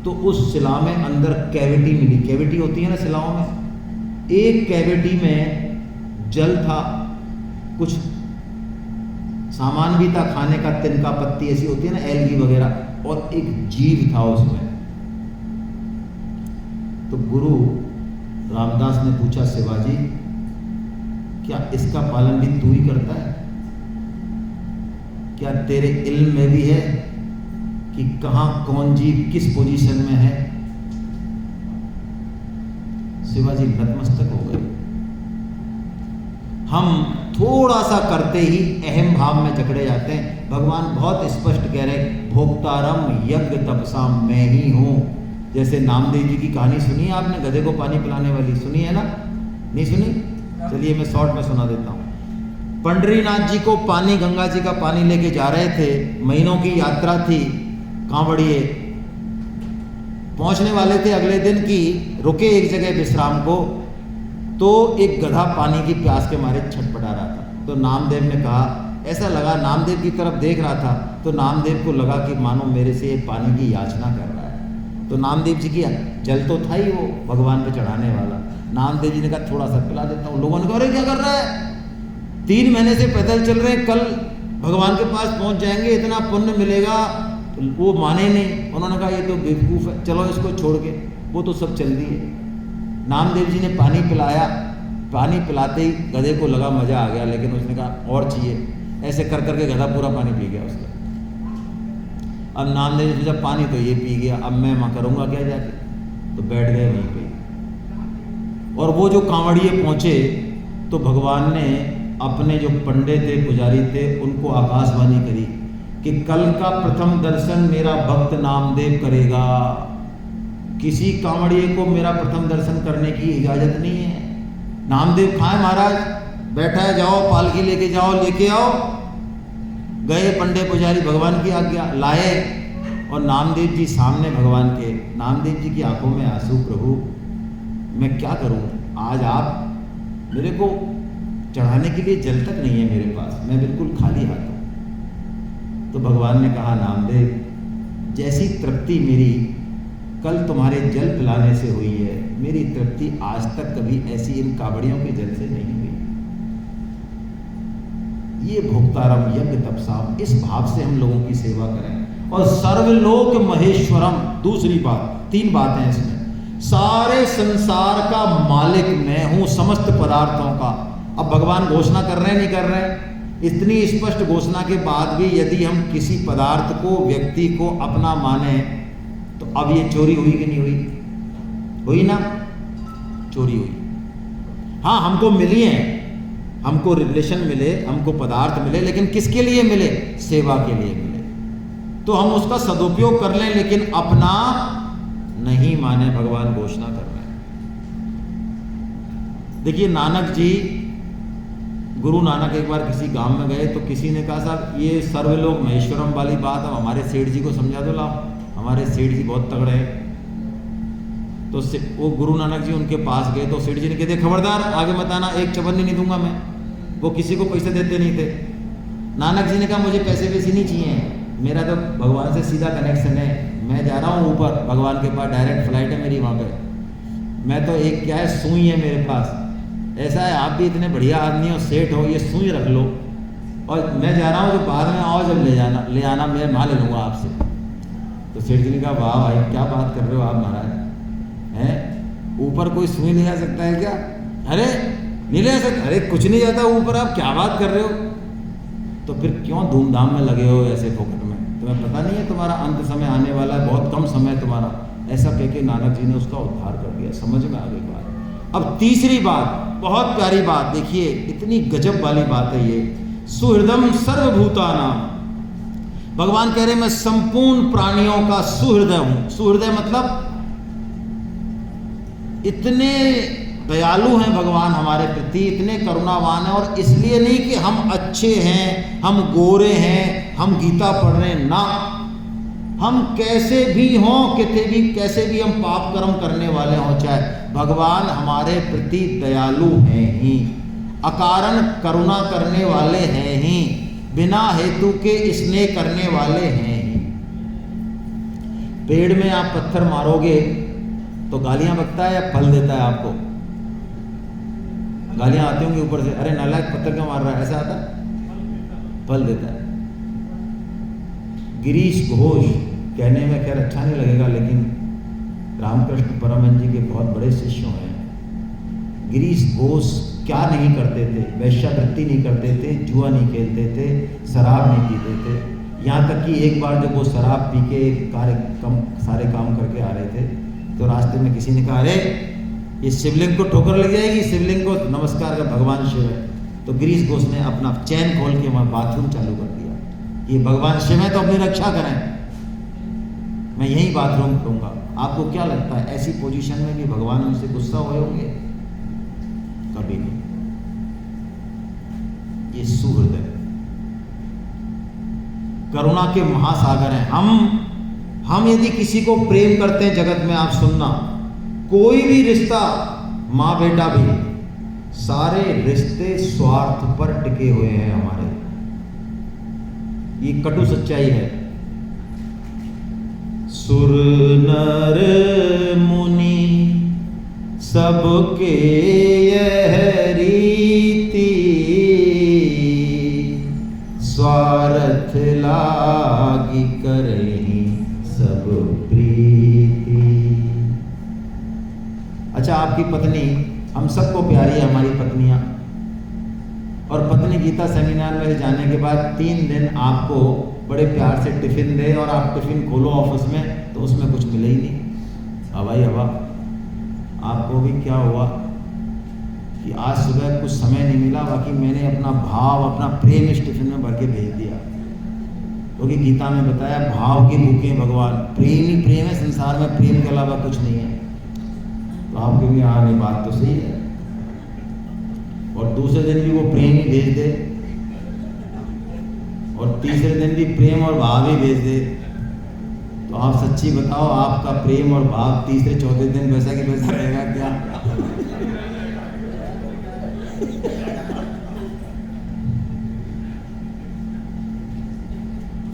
तो उस शिला में अंदर कैविटी मिली। कैविटी होती है ना शिलाओं में। एक कैविटी में जल था, कुछ सामान भी था खाने का, तिनका पत्ती ऐसी होती है ना, एलगी वगैरह, और एक जीव था उसमें। तो गुरु रामदास ने पूछा, शिवाजी क्या इसका पालन भी तू ही करता है? क्या तेरे इल्म में भी है कि कहां कौन जीव किस पोजीशन में है? शिवाजी नतमस्तक हो गए। हम थोड़ा सा करते ही अहम भाव में जकड़े जाते हैं। भगवान बहुत स्पष्ट कह रहे, भोक्तारम यज्ञ तपसाम, मैं ही हूं। जैसे नामदेव जी की कहानी सुनी है आपने, गधे को पानी पिलाने वाली, सुनी है ना? नहीं सुनी? चलिए मैं शॉर्ट में सुना देता हूं। पंडरीनाथ जी को पानी, गंगा जी का पानी लेके जा रहे थे, महीनों की यात्रा थी, कांवड़िए पहुंचने वाले थे अगले दिन की, रुके एक जगह विश्राम को, तो एक गधा पानी की प्यास के मारे छटपटा रहा था। तो नामदेव ने कहा, ऐसा लगा नामदेव की तरफ देख रहा था, तो नामदेव को लगा कि मानो मेरे से पानी की याचना कर रहा है। तो नामदेव जी की जल तो था ही वो भगवान पे चढ़ाने वाला। नामदेव जी ने कहा थोड़ा सा पिला देता हूँ। लोगों ने कहा अरे क्या कर रहा है, 3 महीने से पैदल चल रहे हैं, कल भगवान के पास पहुंच जाएंगे, इतना पुण्य मिलेगा। तो वो माने नहीं, उन्होंने कहा ये तो बेवकूफ़ है, चलो इसको छोड़ के, वो तो सब चल दी है। नामदेव जी ने पानी पिलाया, पानी पिलाते ही गधे को लगा मज़ा आ गया, लेकिन उसने कहा और चाहिए। ऐसे कर करके गधा पूरा पानी पी गया उसका। अब नामदेव जी जब पानी तो ये पी गया, अब मैं करूँगा क्या जाके? तो बैठ गए वहीं पे। और वो जो कांवड़िए पहुँचे तो भगवान ने अपने जो पंडित थे, पुजारी थे, उनको आकाशवाणी करी कि कल का प्रथम दर्शन मेरा भक्त नामदेव करेगा। किसी कांवड़िए को मेरा प्रथम दर्शन करने की इजाज़त नहीं है। नामदेव खाए महाराज, बैठा है, जाओ पालकी लेके जाओ, लेके आओ। गए पंडित पुजारी, भगवान की आज्ञा, लाए, और नामदेव जी सामने भगवान के। नामदेव जी की आंखों में आंसू, प्रभु मैं क्या करूं, आज आप मेरे को चढ़ाने के लिए जल तक नहीं है मेरे पास, मैं बिल्कुल खाली हाथ हूं। तो भगवान ने कहा, नामदेव जैसी तृप्ति मेरी कल तुम्हारे जल पिलाने से हुई है, मेरी तृप्ति आज तक कभी ऐसी इन कावड़ियों के जल से नहीं हुई। ये भोक्तारम यज्ञ तपसाम, इस भाव से हम लोगों की सेवा करें। और सर्वलोक महेश्वरम, दूसरी बात, 3 बातें हैं इसमें। सारे संसार का मालिक मैं हूं, समस्त पदार्थों का। अब भगवान घोषणा कर रहे हैं, नहीं कर रहे हैं? इतनी स्पष्ट घोषणा के बाद भी यदि हम किसी पदार्थ को, व्यक्ति को अपना माने, तो अब ये चोरी हुई कि नहीं हुई? हुई ना, चोरी हुई। हाँ, हमको मिली हैं, हमको रिलेशन मिले, हमको पदार्थ मिले, लेकिन किसके लिए मिले? सेवा के लिए मिले। तो हम उसका सदुपयोग कर लें, लेकिन अपना नहीं माने, भगवान घोषणा कर रहे हैं। देखिए नानक जी, गुरु नानक एक बार किसी गांव में गए तो किसी ने कहा साहब ये सर्वलोक महेश्वरम वाली बात अब हमारे सेठ जी को समझा दो, लाओ, हमारे सेठ जी बहुत तगड़े हैं। तो वो गुरु नानक जी उनके पास गए तो सेठ जी ने कहते खबरदार आगे मत आना, एक चवन्नी नहीं दूंगा मैं। वो किसी को पैसे देते नहीं थे। नानक जी ने कहा मुझे पैसे वैसे नहीं चाहिए, मेरा तो भगवान से सीधा कनेक्शन है, मैं जा रहा हूँ ऊपर भगवान के पास, डायरेक्ट फ्लाइट है मेरी वहाँ पे। मैं तो एक क्या है, सुई है मेरे पास। ऐसा है आप भी इतने बढ़िया आदमी हो, सेठ हो, ये सुई रख लो और मैं जा रहा हूँ, जो बाद में आओ जब ले आना मैं माल ले लूँगा आपसे। तो सेठ जी ने कहा वाह भाई क्या बात कर रहे हो आप महाराज, हैं ऊपर कोई सुई नहीं आ सकता है क्या? अरे नहीं ले सकता, अरे कुछ नहीं जाता ऊपर, आप क्या बात कर रहे हो? तो फिर क्यों धूमधाम में लगे हो ऐसे फोकट में? तुम्हें पता नहीं है तुम्हारा अंत समय आने वाला है, बहुत कम समय तुम्हारा। ऐसा कह के नानक जी ने उसका उद्धार कर दिया। समझ में आ गई बात। अब तीसरी बात, बहुत प्यारी बात, देखिए इतनी गजब वाली बात है ये। सुहृदम सर्वभूतानाम, भगवान कह रहे मैं संपूर्ण प्राणियों का सुहृदय हूं। सुहृदय मतलब इतने दयालु हैं भगवान हमारे प्रति, इतने करुणावान हैं। और इसलिए नहीं कि हम अच्छे हैं, हम गोरे हैं, हम गीता पढ़ रहे हैं, ना, हम कैसे भी हों, कैसे भी हम पाप कर्म करने वाले हों, चाहे भगवान हमारे प्रति दयालु हैं ही, अकारण करुणा करने वाले हैं ही, बिना हेतु के स्नेह करने वाले हैं ही। पेड़ में आप पत्थर मारोगे तो गालियां बकता है या फल देता है आपको? गालियां आती होंगी ऊपर से, अरे नालायक पत्थर क्यों मार रहा है, ऐसा आता है? फल देता है। गिरीश घोष, कहने में खैर अच्छा नहीं लगेगा, लेकिन रामकृष्ण परमहंस जी के बहुत बड़े शिष्य हैं। गिरीश घोष क्या नहीं करते थे? वैश्यावृत्ति नहीं करते थे, जुआ नहीं खेलते थे, शराब नहीं पीते थे। यहाँ तक कि एक बार जब वो शराब पी के सारे काम करके आ रहे थे तो रास्ते में किसी ने कहा अरे ये शिवलिंग को ठोकर लग जाएगी, शिवलिंग को नमस्कार कर, भगवान शिव है। तो गिरीश घोष ने अपना चैन खोल के वहाँ बाथरूम चालू कर दिया। ये भगवान शिव है तो अपनी रक्षा करें, मैं यही बाथरूम करूँगा। आपको क्या लगता है ऐसी पोजीशन में भी भगवान उनसे गुस्सा हुए होंगे? कभी नहीं। ये सुहृदय करुणा के महासागर हैं। हम यदि किसी को प्रेम करते हैं जगत में, आप सुनना, कोई भी रिश्ता, माँ बेटा भी, सारे रिश्ते स्वार्थ पर टिके हुए हैं हमारे। ये कटु सच्चाई है। सुर नर मुनि सबके यह रीति, स्वार्थ लागी करहि सब प्रीति। अच्छा, आपकी पत्नी, हम सबको प्यारी है हमारी पत्नियां, और पत्नी गीता सेमिनार में जाने के बाद 3 दिन आपको बड़े प्यार से टिफिन दे, और आप टिफिन खोलो ऑफिस में तो उसमें कुछ मिले ही नहीं, हवाई हवा। आपको भी क्या हुआ कि आज सुबह कुछ समय नहीं मिला, बाकी मैंने अपना भाव, अपना प्रेम इस टिफिन में भर के भेज दिया। क्योंकि गीता में बताया भाव की भूखे भगवान, प्रेम ही प्रेम है, संसार में प्रेम के अलावा कुछ नहीं है। तो आपके भी हाँ नहीं, बात तो सही है। और दूसरे दिन भी वो प्रेम ही भेज दे, और तीसरे दिन भी प्रेम और भाव ही भेज दे, तो आप सच्ची बताओ आपका प्रेम और भाव तीसरे चौथे दिन वैसा कि वैसा रहेगा क्या?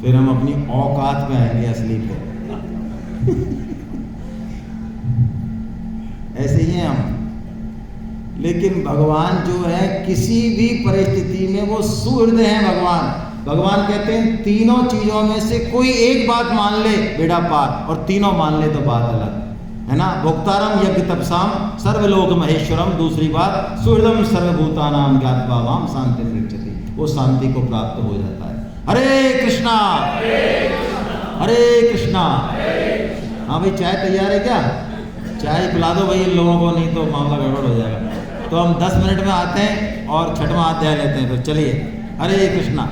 फिर हम अपनी औकात पे आएंगे असली पे। ऐसे ही हैं हम। लेकिन भगवान जो है किसी भी परिस्थिति में वो सुहृदय हैं भगवान। भगवान कहते हैं तीनों चीजों में से कोई एक बात मान ले बेड़ा पार, और तीनों मान ले तो बात अलग है ना। भोक्तारम यज्ञ तपसाम सर्वलोक महेश्वरम, दूसरी बात सुहृदम सर्वभूतानाम ज्ञात्वा माम शांति मृच्छति, वो शांति को प्राप्त हो जाता है। हरे कृष्णा हरे कृष्णा। हाँ भाई चाय तैयार है क्या? चाय पिला दो भाई इन लोगों को, नहीं तो मामला गड़बड़ हो जाएगा। तो हम 10 मिनट में आते हैं और छठवां अध्याय लेते हैं। फिर चलिए, हरे कृष्णा।